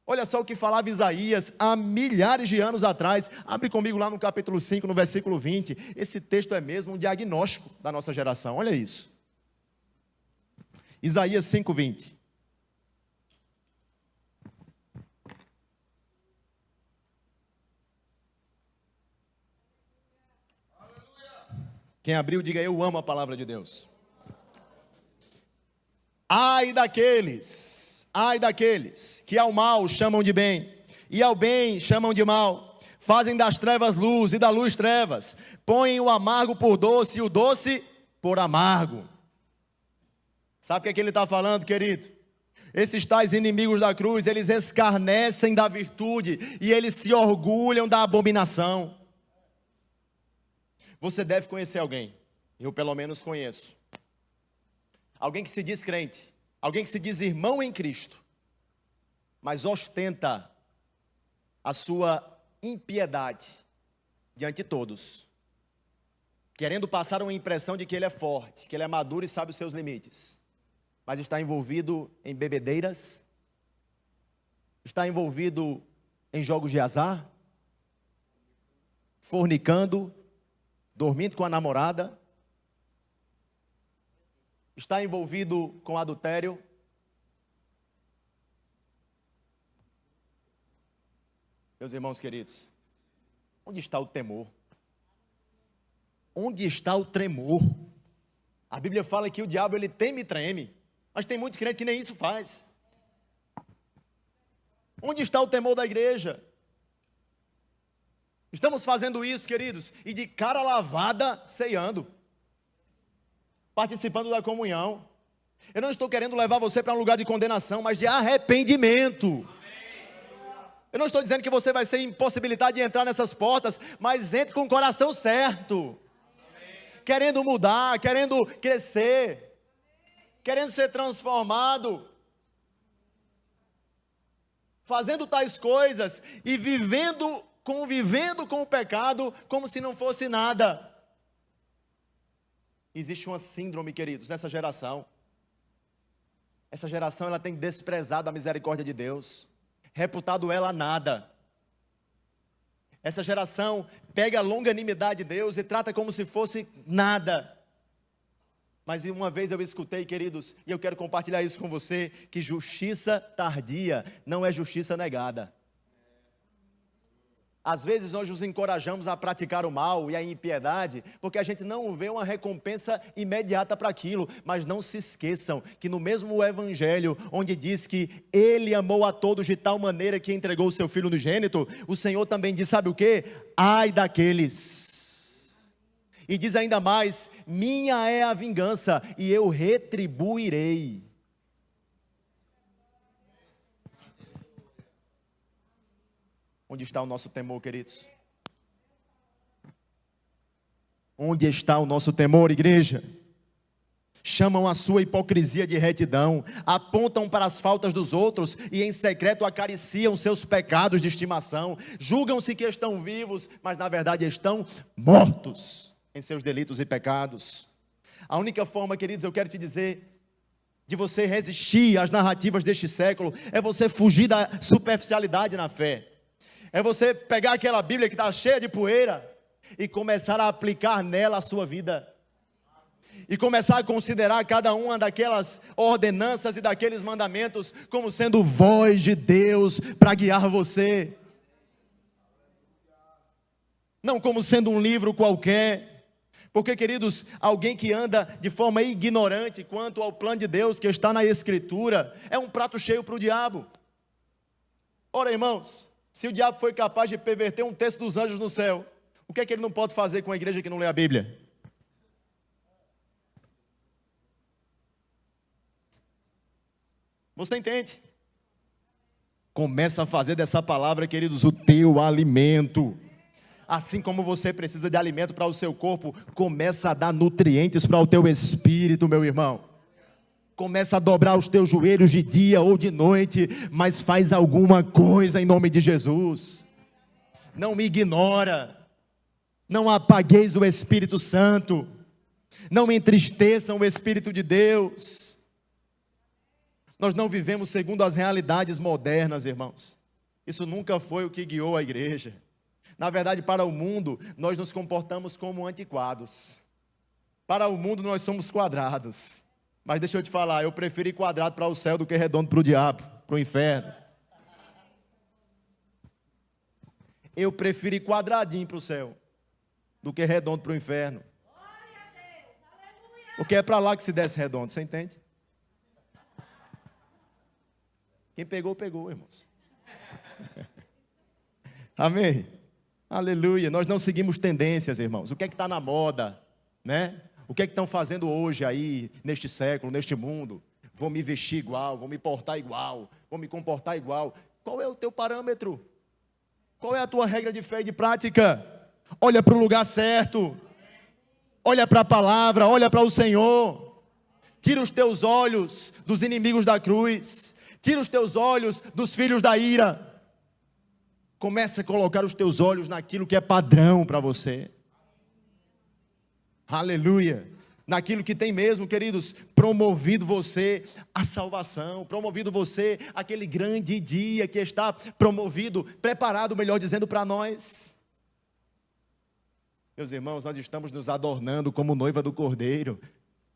Olha só o que falava Isaías há milhares de anos atrás. Abre comigo lá no capítulo 5, no versículo 20. Esse texto é mesmo um diagnóstico da nossa geração. Olha isso. Isaías 5, 20. Quem abriu, diga: eu amo a palavra de Deus. Ai daqueles que ao mal chamam de bem, e ao bem chamam de mal, fazem das trevas luz e da luz trevas, põem o amargo por doce e o doce por amargo. Sabe o que ele está falando, querido? Esses tais inimigos da cruz, eles escarnecem da virtude e eles se orgulham da abominação. Você deve conhecer alguém, eu pelo menos conheço, alguém que se diz crente, alguém que se diz irmão em Cristo, mas ostenta a sua impiedade diante de todos, querendo passar uma impressão de que ele é forte, que ele é maduro e sabe os seus limites, mas está envolvido em bebedeiras, está envolvido em jogos de azar, fornicando, dormindo com a namorada, está envolvido com adultério. Meus irmãos queridos, onde está o temor? Onde está o tremor? A Bíblia fala que o diabo ele teme e treme, mas tem muito crente que nem isso faz. Onde está o temor da igreja? Estamos fazendo isso, queridos, e de cara lavada, ceando, participando da comunhão. Eu não estou querendo levar você para um lugar de condenação, mas de arrependimento. Eu não estou dizendo que você vai ser impossibilitado de entrar nessas portas, mas entre com o coração certo, querendo mudar, querendo crescer, querendo ser transformado, fazendo tais coisas e convivendo com o pecado como se não fosse nada. Existe uma síndrome, queridos, nessa geração. Essa geração ela tem desprezado a misericórdia de Deus, reputado ela a nada. Essa geração pega a longanimidade de Deus e trata como se fosse nada. Mas uma vez eu escutei, queridos, e eu quero compartilhar isso com você, que justiça tardia não é justiça negada. Às vezes nós nos encorajamos a praticar o mal e a impiedade, porque a gente não vê uma recompensa imediata para aquilo. Mas não se esqueçam que no mesmo evangelho, onde diz que Ele amou a todos de tal maneira que entregou o seu Filho unigênito, o Senhor também diz, sabe o quê? Ai daqueles. E diz ainda mais, minha é a vingança e eu retribuirei. Onde está o nosso temor, queridos? Onde está o nosso temor, igreja? Chamam a sua hipocrisia de retidão, apontam para as faltas dos outros e em secreto acariciam seus pecados de estimação. Julgam-se que estão vivos, mas na verdade estão mortos em seus delitos e pecados. A única forma, queridos, eu quero te dizer, de você resistir às narrativas deste século, é você fugir da superficialidade na fé. É você pegar aquela Bíblia que está cheia de poeira e começar a aplicar nela a sua vida. E começar a considerar cada uma daquelas ordenanças e daqueles mandamentos como sendo voz de Deus para guiar você. Não como sendo um livro qualquer. Porque, queridos, alguém que anda de forma ignorante quanto ao plano de Deus que está na Escritura, é um prato cheio para o diabo. Ora, irmãos, se o diabo foi capaz de perverter um terço dos anjos no céu, o que é que ele não pode fazer com a igreja que não lê a Bíblia? Você entende? Começa a fazer dessa palavra, queridos, o teu alimento. Assim como você precisa de alimento para o seu corpo, começa a dar nutrientes para o teu espírito, meu irmão. Começa a dobrar os teus joelhos de dia ou de noite, mas faz alguma coisa em nome de Jesus. Não me ignora. Não apagueis o Espírito Santo. Não entristeçam o Espírito de Deus. Nós não vivemos segundo as realidades modernas, irmãos. Isso nunca foi o que guiou a igreja. Na verdade, para o mundo, nós nos comportamos como antiquados. Para o mundo, nós somos quadrados. Mas deixa eu te falar, eu prefiro ir quadrado para o céu do que redondo para o diabo, para o inferno. Eu prefiro ir quadradinho para o céu do que redondo para o inferno. Porque é para lá que se desce redondo, você entende? Quem pegou, pegou, irmãos. Amém? Aleluia. Nós não seguimos tendências, irmãos. O que é que está na moda, né? O que é que estão fazendo hoje aí, neste século, neste mundo? Vou me vestir igual, vou me portar igual, vou me comportar igual. Qual é o teu parâmetro? Qual é a tua regra de fé e de prática? Olha para o lugar certo. Olha para a palavra, olha para o Senhor. Tira os teus olhos dos inimigos da cruz. Tira os teus olhos dos filhos da ira. Comece a colocar os teus olhos naquilo que é padrão para você. Aleluia. Naquilo que tem mesmo, queridos, promovido você à salvação, promovido você àquele grande dia que está promovido, preparado, melhor dizendo, para nós. Meus irmãos, nós estamos nos adornando como noiva do Cordeiro.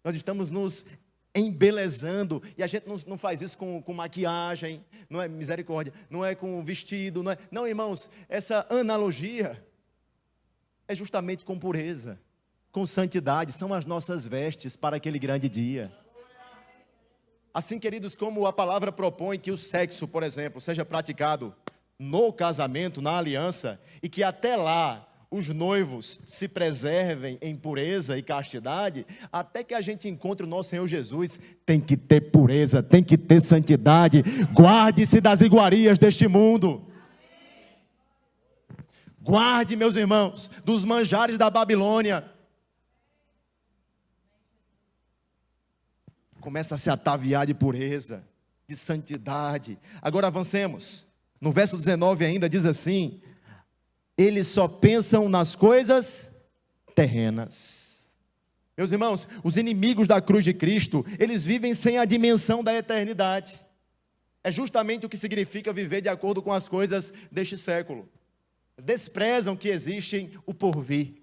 Nós estamos nos embelezando, e a gente não faz isso com maquiagem, não é misericórdia, não é com vestido, não, irmãos, essa analogia é justamente com pureza, com santidade, são as nossas vestes para aquele grande dia. Assim, queridos, como a palavra propõe que o sexo, por exemplo, seja praticado no casamento, na aliança, e que até lá os noivos se preservem em pureza e castidade, até que a gente encontre o nosso Senhor Jesus, tem que ter pureza, tem que ter santidade. Guarde-se das iguarias deste mundo. Guarde, meus irmãos, dos manjares da Babilônia. Começa a se ataviar de pureza, de santidade. Agora avancemos. No verso 19 ainda diz assim: eles só pensam nas coisas terrenas. Meus irmãos, os inimigos da cruz de Cristo, eles vivem sem a dimensão da eternidade. É justamente o que significa viver de acordo com as coisas deste século. Desprezam que existem o porvir.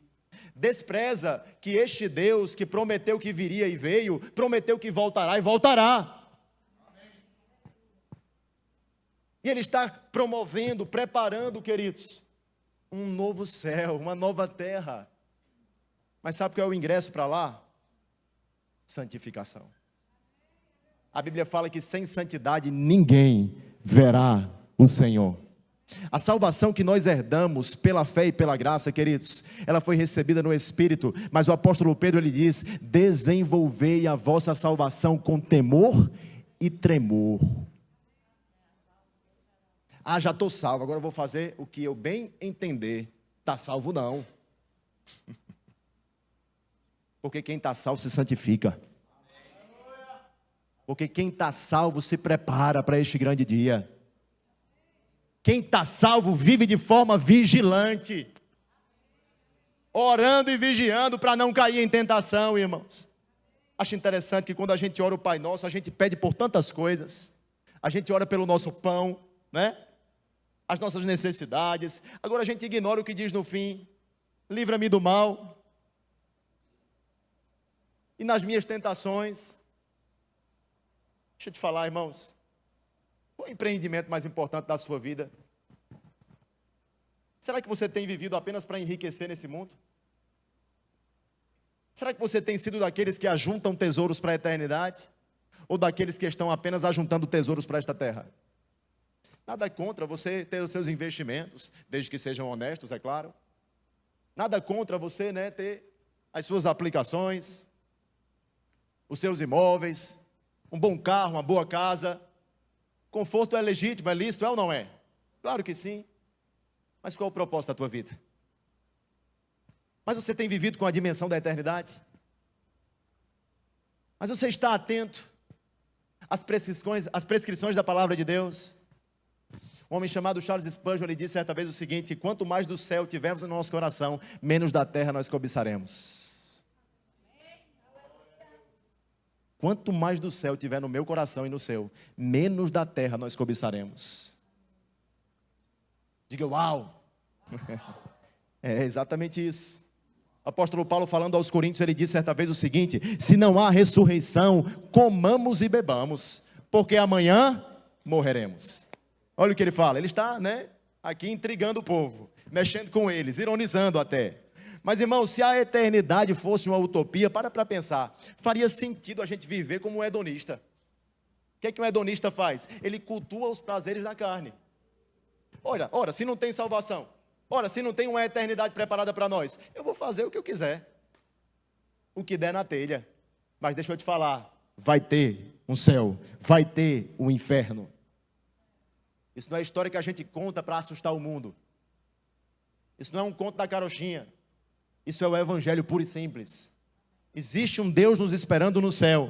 Despreza que este Deus que prometeu que viria e veio, prometeu que voltará e voltará. E Ele está promovendo, preparando, queridos, um novo céu, uma nova terra. Mas sabe qual é o ingresso para lá? Santificação. A Bíblia fala que sem santidade ninguém verá o Senhor. A salvação que nós herdamos pela fé e pela graça, queridos, ela foi recebida no Espírito, mas o apóstolo Pedro, ele diz: desenvolvei a vossa salvação com temor e tremor. Ah, já estou salvo, agora eu vou fazer o que eu bem entender. Está salvo não. Porque quem está salvo se santifica. Porque quem está salvo se prepara para este grande dia. Quem está salvo vive de forma vigilante. Orando e vigiando para não cair em tentação, irmãos. Acho interessante que quando a gente ora o Pai Nosso, a gente pede por tantas coisas. A gente ora pelo nosso pão, né? As nossas necessidades. Agora a gente ignora o que diz no fim: livra-me do mal. E nas minhas tentações. Deixa eu te falar, irmãos. Qual é o empreendimento mais importante da sua vida? Será que você tem vivido apenas para enriquecer nesse mundo? Será que você tem sido daqueles que ajuntam tesouros para a eternidade? Ou daqueles que estão apenas ajuntando tesouros para esta terra? Nada contra você ter os seus investimentos, desde que sejam honestos, é claro. Nada contra você, né, ter as suas aplicações, os seus imóveis, um bom carro, uma boa casa. Conforto é legítimo, é lícito, é ou não é? Claro que sim. Mas qual é o propósito da tua vida? Mas você tem vivido com a dimensão da eternidade? Mas você está atento às prescrições da palavra de Deus? Um homem chamado Charles Spurgeon, ele disse certa vez o seguinte, que quanto mais do céu tivermos no nosso coração, menos da terra nós cobiçaremos. Quanto mais do céu tiver no meu coração e no seu, menos da terra nós cobiçaremos. Diga, uau! É exatamente isso. O apóstolo Paulo, falando aos Coríntios, ele disse certa vez o seguinte: se não há ressurreição, comamos e bebamos, porque amanhã morreremos. Olha o que ele fala, ele está, aqui intrigando o povo, mexendo com eles, ironizando até. Mas, irmão, se a eternidade fosse uma utopia, para pensar, faria sentido a gente viver como um hedonista. O que é que um hedonista faz? Ele cultua os prazeres da carne. Ora, se não tem salvação, se não tem uma eternidade preparada para nós, eu vou fazer o que eu quiser, o que der na telha. Mas deixa eu te falar, vai ter um céu, vai ter um inferno. Isso não é história que a gente conta para assustar o mundo. Isso não é um conto da carochinha. Isso é o evangelho puro e simples. Existe um Deus nos esperando no céu,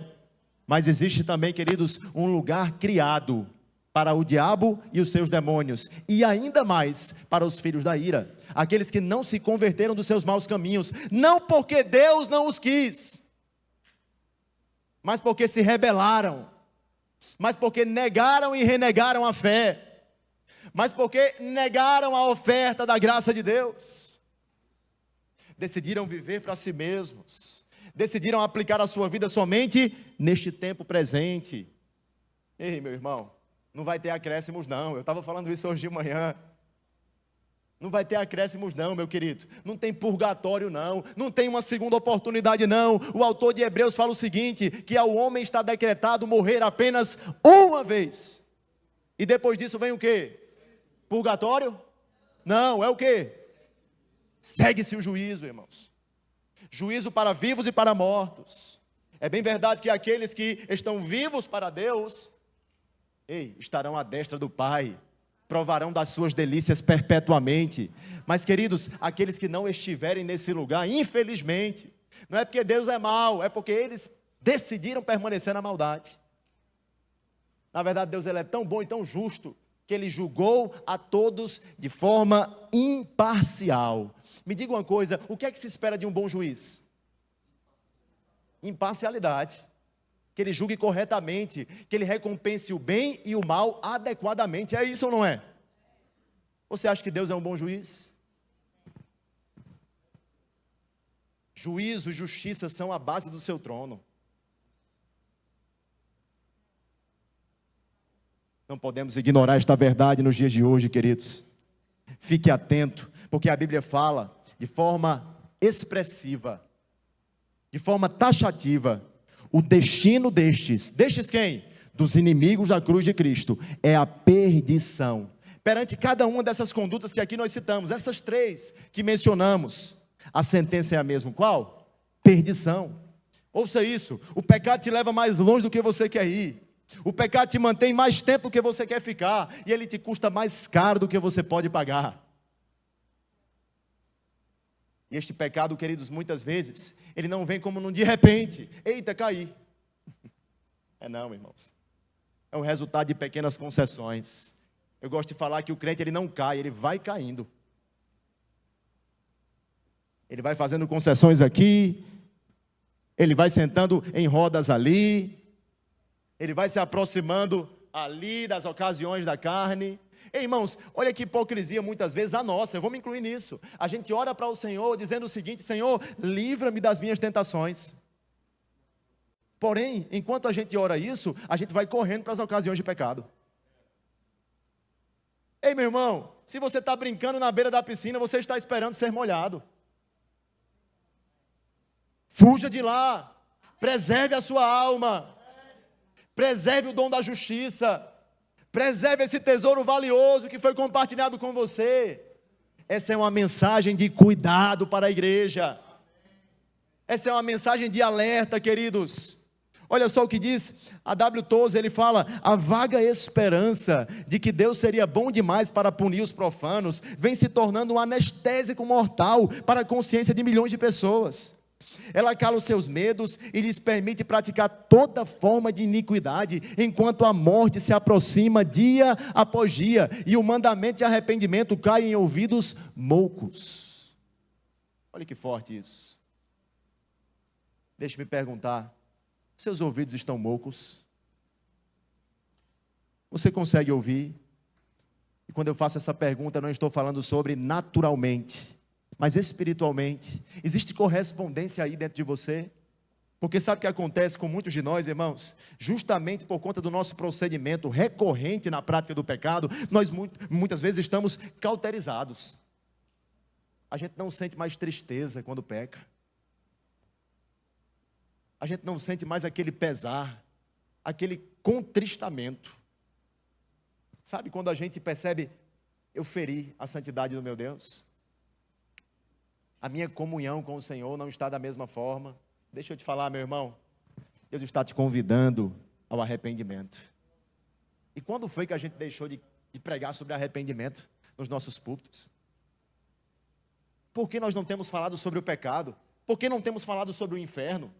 mas existe também, queridos, um lugar criado para o diabo e os seus demônios, e ainda mais para os filhos da ira, aqueles que não se converteram dos seus maus caminhos, não porque Deus não os quis, mas porque se rebelaram, mas porque negaram e renegaram a fé, mas porque negaram a oferta da graça de Deus, decidiram viver para si mesmos, decidiram aplicar a sua vida somente neste tempo presente. Ei, meu irmão, não vai ter acréscimos não, eu estava falando isso hoje de manhã. Não vai ter acréscimos não, meu querido. Não tem purgatório não, não tem uma segunda oportunidade não. O autor de Hebreus fala o seguinte, que ao homem está decretado morrer apenas uma vez. E depois disso vem o quê? Purgatório? Não, é o quê? Segue-se o juízo, irmãos. Juízo para vivos e para mortos. É bem verdade que aqueles que estão vivos para Deus, estarão à destra do Pai, provarão das suas delícias perpetuamente. Mas, queridos, aqueles que não estiverem nesse lugar, infelizmente, não é porque Deus é mau, é porque eles decidiram permanecer na maldade. Na verdade, Deus ele é tão bom e tão justo, que Ele julgou a todos de forma imparcial. Me diga uma coisa, o que é que se espera de um bom juiz? Imparcialidade. Que ele julgue corretamente, que ele recompense o bem e o mal adequadamente. É isso ou não é? Você acha que Deus é um bom juiz? Juízo e justiça são a base do seu trono. Não podemos ignorar esta verdade nos dias de hoje, queridos. Fique atento, porque a Bíblia fala de forma expressiva, de forma taxativa, o destino destes quem? Dos inimigos da cruz de Cristo, é a perdição. Perante cada uma dessas condutas que aqui nós citamos, essas três que mencionamos, a sentença é a mesma. Qual? Perdição. Ouça isso, o pecado te leva mais longe do que você quer ir. O pecado te mantém mais tempo do que você quer ficar, e ele te custa mais caro do que você pode pagar. E este pecado, queridos, muitas vezes, ele não vem como num de repente, eita, caí. Não, irmãos. É o resultado de pequenas concessões. Eu gosto de falar que o crente, ele não cai, ele vai caindo. Ele vai fazendo concessões aqui, ele vai sentando em rodas ali, ele vai se aproximando ali das ocasiões da carne. Ei, irmãos, olha que hipocrisia muitas vezes a nossa, eu vou me incluir nisso. A gente ora para o Senhor dizendo o seguinte: Senhor, livra-me das minhas tentações. Porém, enquanto a gente ora isso, a gente vai correndo para as ocasiões de pecado. Ei, meu irmão, se você está brincando na beira da piscina, você está esperando ser molhado. Fuja de lá, preserve a sua alma, preserve o dom da justiça, preserve esse tesouro valioso que foi compartilhado com você. Essa é uma mensagem de cuidado para a igreja. Essa é uma mensagem de alerta, queridos. Olha só o que diz a W. Tozer, ele fala: a vaga esperança de que Deus seria bom demais para punir os profanos vem se tornando um anestésico mortal para a consciência de milhões de pessoas. Ela cala os seus medos e lhes permite praticar toda forma de iniquidade, enquanto a morte se aproxima dia após dia, e o mandamento de arrependimento cai em ouvidos moucos. Olha que forte isso. Deixe-me perguntar: seus ouvidos estão moucos? Você consegue ouvir? E quando eu faço essa pergunta, não estou falando sobre naturalmente, mas espiritualmente. Existe correspondência aí dentro de você? Porque sabe o que acontece com muitos de nós, irmãos? Justamente por conta do nosso procedimento recorrente na prática do pecado, nós muitas vezes estamos cauterizados. A gente não sente mais tristeza quando peca. A gente não sente mais aquele pesar, aquele contristamento. Sabe quando a gente percebe: eu feri a santidade do meu Deus? A minha comunhão com o Senhor não está da mesma forma. Deixa eu te falar, meu irmão, Deus está te convidando ao arrependimento. E quando foi que a gente deixou de pregar sobre arrependimento nos nossos púlpitos? Por que nós não temos falado sobre o pecado? Por que não temos falado sobre o inferno?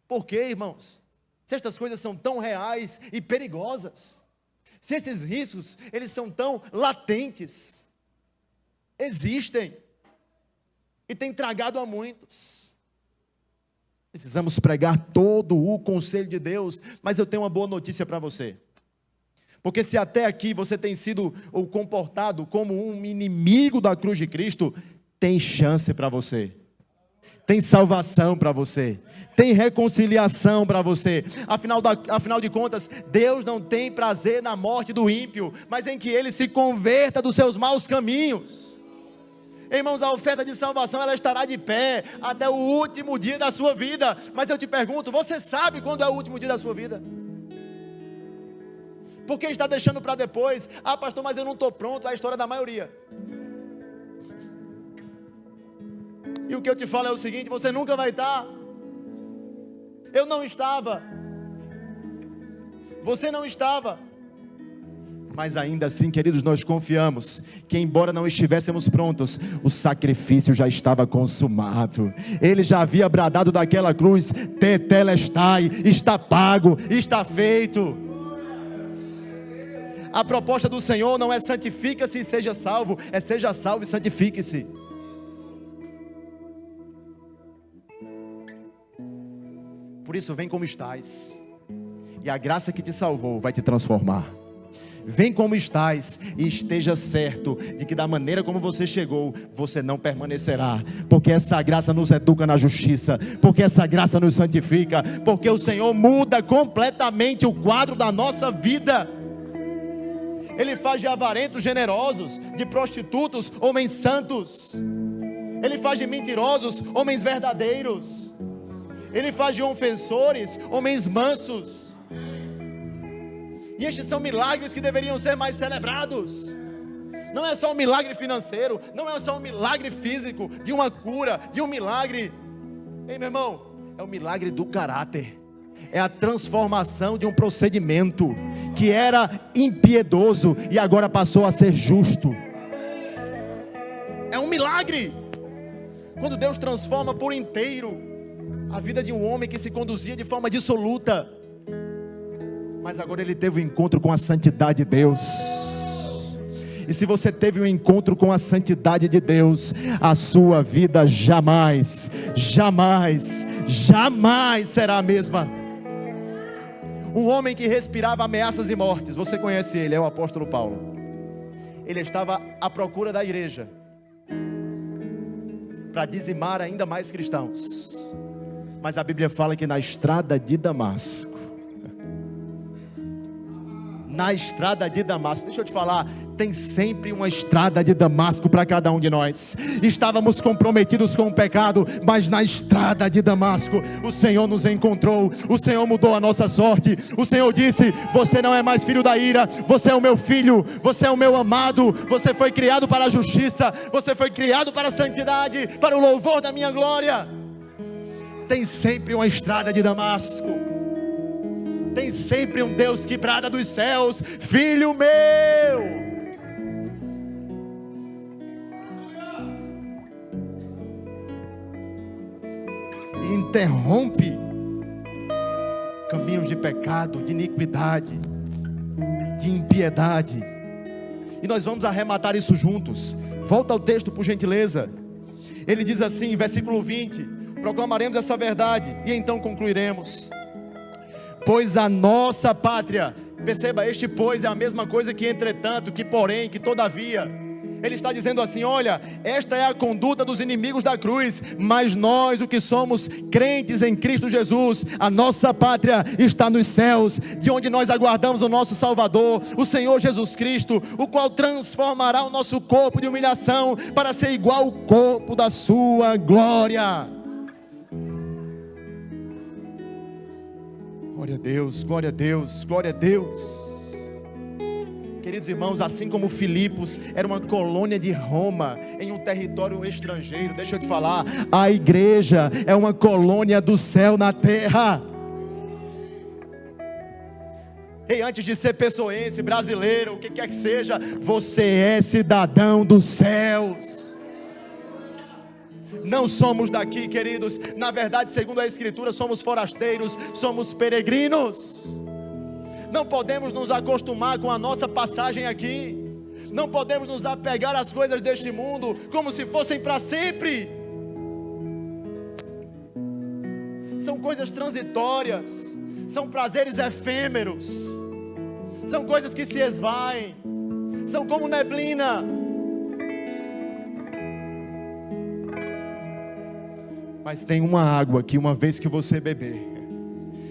Por que, irmãos? Se estas coisas são tão reais e perigosas, se esses riscos, eles são tão latentes, existem e têm tragado a muitos, precisamos pregar todo o conselho de Deus. Mas eu tenho uma boa notícia para você, porque se até aqui você tem sido ou comportado como um inimigo da cruz de Cristo, tem chance para você, tem salvação para você, tem reconciliação para você. Afinal de contas, Deus não tem prazer na morte do ímpio, mas em que ele se converta dos seus maus caminhos. Irmãos, a oferta de salvação, ela estará de pé até o último dia da sua vida. Mas eu te pergunto: você sabe quando é o último dia da sua vida? Por que está deixando para depois? Ah, pastor, mas eu não estou pronto. É a história da maioria. E o que eu te falo é o seguinte: você nunca vai estar. Eu não estava. Você não estava. Mas ainda assim, queridos, nós confiamos que, embora não estivéssemos prontos, o sacrifício já estava consumado. Ele já havia bradado daquela cruz: tetelestai, está pago, está feito. A proposta do Senhor não é santifica-se e seja salvo, é seja salvo e santifique-se. Por isso, vem como estás, e a graça que te salvou vai te transformar. Vem como estás e esteja certo de que da maneira como você chegou, você não permanecerá, porque essa graça nos educa na justiça, porque essa graça nos santifica, porque o Senhor muda completamente o quadro da nossa vida. Ele faz de avarentos generosos, de prostitutos homens santos. Ele faz de mentirosos homens verdadeiros. Ele faz de ofensores homens mansos. E estes são milagres que deveriam ser mais celebrados. Não é só um milagre financeiro, não é só um milagre físico, de uma cura, de um milagre. Ei, meu irmão, é o milagre do caráter. É a transformação de um procedimento que era impiedoso e agora passou a ser justo. É um milagre. Quando Deus transforma por inteiro a vida de um homem que se conduzia de forma dissoluta, mas agora ele teve um encontro com a santidade de Deus. E se você teve um encontro com a santidade de Deus, a sua vida jamais, jamais, jamais será a mesma. Um homem que respirava ameaças e mortes, você conhece ele, é o apóstolo Paulo. Ele estava à procura da igreja para dizimar ainda mais cristãos, mas a Bíblia fala que na estrada de Damasco, deixa eu te falar, tem sempre uma estrada de Damasco para cada um de nós. Estávamos comprometidos com o pecado, mas na estrada de Damasco o Senhor nos encontrou, o Senhor mudou a nossa sorte. O Senhor disse: você não é mais filho da ira, você é o meu filho, você é o meu amado, você foi criado para a justiça, você foi criado para a santidade, para o louvor da minha glória. tem sempre uma estrada de Damasco, tem sempre um Deus que brada dos céus: filho meu. E interrompe caminhos de pecado, de iniquidade, de impiedade. E nós vamos arrematar isso juntos. Volta ao texto, por gentileza. Ele diz assim, versículo 20: proclamaremos essa verdade e então concluiremos. Pois a nossa pátria, perceba, este pois é a mesma coisa que entretanto, que porém, que todavia. Ele está dizendo assim: olha, esta é a conduta dos inimigos da cruz, mas nós, o que somos crentes em Cristo Jesus, a nossa pátria está nos céus, de onde nós aguardamos o nosso Salvador, o Senhor Jesus Cristo, o qual transformará o nosso corpo de humilhação para ser igual ao corpo da sua glória. Glória a Deus, glória a Deus, glória a Deus. Queridos irmãos, assim como Filipos era uma colônia de Roma em um território estrangeiro, deixa eu te falar, a igreja é uma colônia do céu na terra. E antes de ser pessoense, brasileiro, o que quer que seja, você é cidadão dos céus. Não somos daqui, queridos. Na verdade, segundo a Escritura, somos forasteiros, somos peregrinos. Não podemos nos acostumar com a nossa passagem aqui. Não podemos nos apegar às coisas deste mundo como se fossem para sempre. São coisas transitórias, são prazeres efêmeros, são coisas que se esvaem, são como neblina. Mas tem uma água que uma vez que você beber,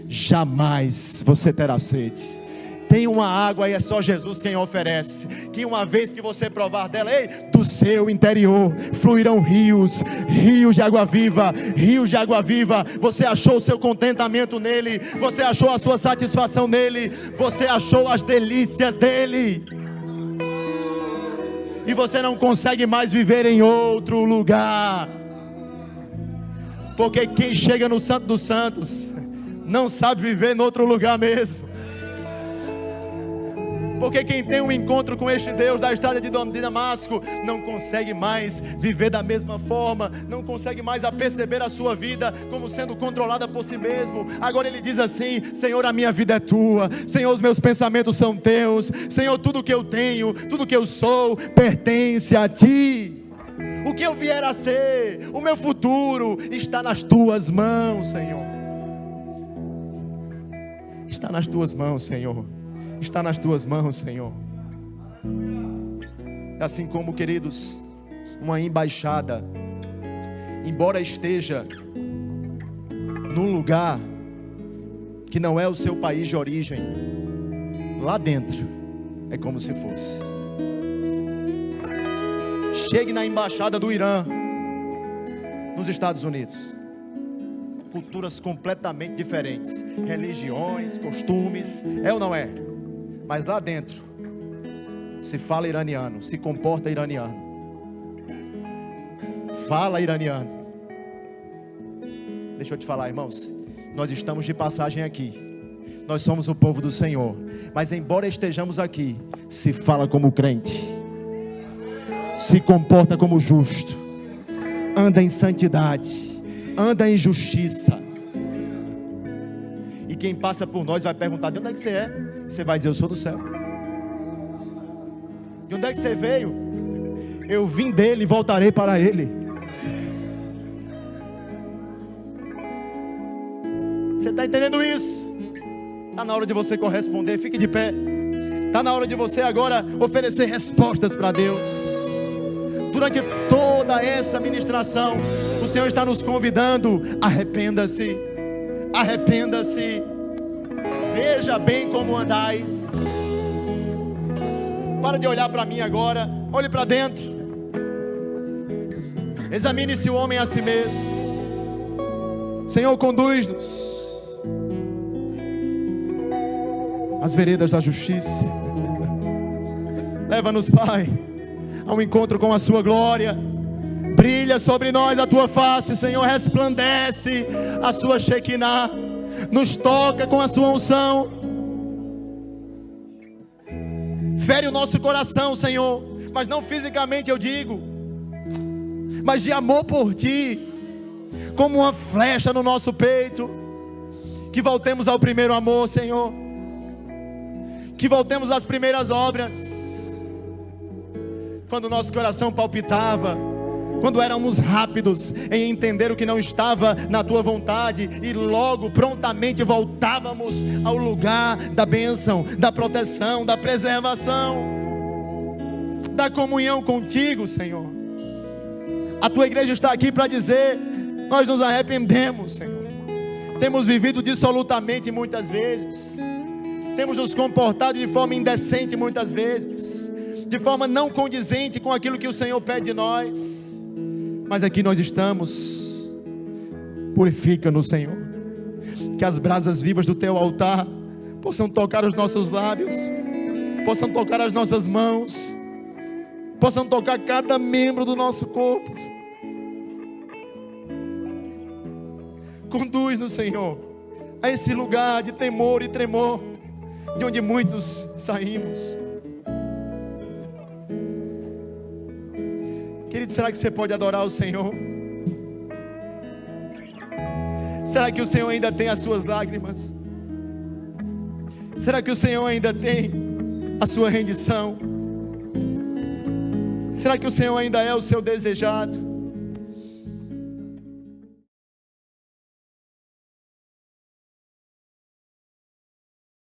jamais você terá sede. Tem uma água e é só Jesus quem oferece, que uma vez que você provar dela, ei, do seu interior fluirão rios de água viva, rios de água viva. Você achou o seu contentamento nele, você achou a sua satisfação nele, você achou as delícias dele, e você não consegue mais viver em outro lugar, porque quem chega no Santo dos Santos não sabe viver em outro lugar mesmo. Porque quem tem um encontro com este Deus da estrada de Damasco não consegue mais viver da mesma forma, não consegue mais perceber a sua vida como sendo controlada por si mesmo. Agora ele diz assim: Senhor, a minha vida é tua, Senhor, os meus pensamentos são teus, Senhor, tudo que eu tenho, tudo que eu sou pertence a ti. O que eu vier a ser, o meu futuro está nas tuas mãos, Senhor. Está nas tuas mãos, Senhor. Está nas tuas mãos, Senhor. Assim como, queridos, uma embaixada, embora esteja num lugar que não é o seu país de origem, lá dentro é como se fosse. Chegue na embaixada do Irã, nos Estados Unidos. Culturas completamente diferentes, religiões, costumes, é ou não é? Mas lá dentro se fala iraniano, se comporta iraniano, fala iraniano. Deixa eu te falar, irmãos, nós estamos de passagem aqui, nós somos o povo do Senhor, mas embora estejamos aqui, se fala como crente, se comporta como justo, anda em santidade, anda em justiça. E quem passa por nós vai perguntar: de onde é que você é? Você vai dizer: eu sou do céu. De onde é que você veio? Eu vim dele e voltarei para ele. Você está entendendo isso? Está na hora de você corresponder. Fique de pé. Está na hora de você agora oferecer respostas para Deus. Durante toda essa ministração, o Senhor está nos convidando: arrependa-se, arrependa-se, veja bem como andais. Para de olhar para mim agora, olhe para dentro. Examine-se o homem a si mesmo. Senhor, conduz-nos às veredas da justiça. Leva-nos, Pai, ao encontro com a sua glória. Brilha sobre nós a tua face, Senhor. Resplandece a sua Shekinah. Nos toca com a sua unção. Fere o nosso coração, Senhor, mas não fisicamente, eu digo, mas de amor por ti, como uma flecha no nosso peito. Que voltemos ao primeiro amor, Senhor. Que voltemos às primeiras obras, quando o nosso coração palpitava, quando éramos rápidos em entender o que não estava na tua vontade, e logo, prontamente voltávamos ao lugar da bênção, da proteção, da preservação, da comunhão contigo, Senhor. A tua igreja está aqui para dizer: nós nos arrependemos, Senhor. Temos vivido dissolutamente muitas vezes, temos nos comportado de forma indecente muitas vezes, de forma não condizente com aquilo que o Senhor pede de nós. Mas aqui nós estamos. Purifica-nos, Senhor. Que as brasas vivas do teu altar possam tocar os nossos lábios, possam tocar as nossas mãos, possam tocar cada membro do nosso corpo. Conduz-nos, Senhor, a esse lugar de temor e tremor, de onde muitos saímos. Querido, será que você pode adorar o Senhor? Será que o Senhor ainda tem as suas lágrimas? Será que o Senhor ainda tem a sua rendição? Será que o Senhor ainda é o seu desejado?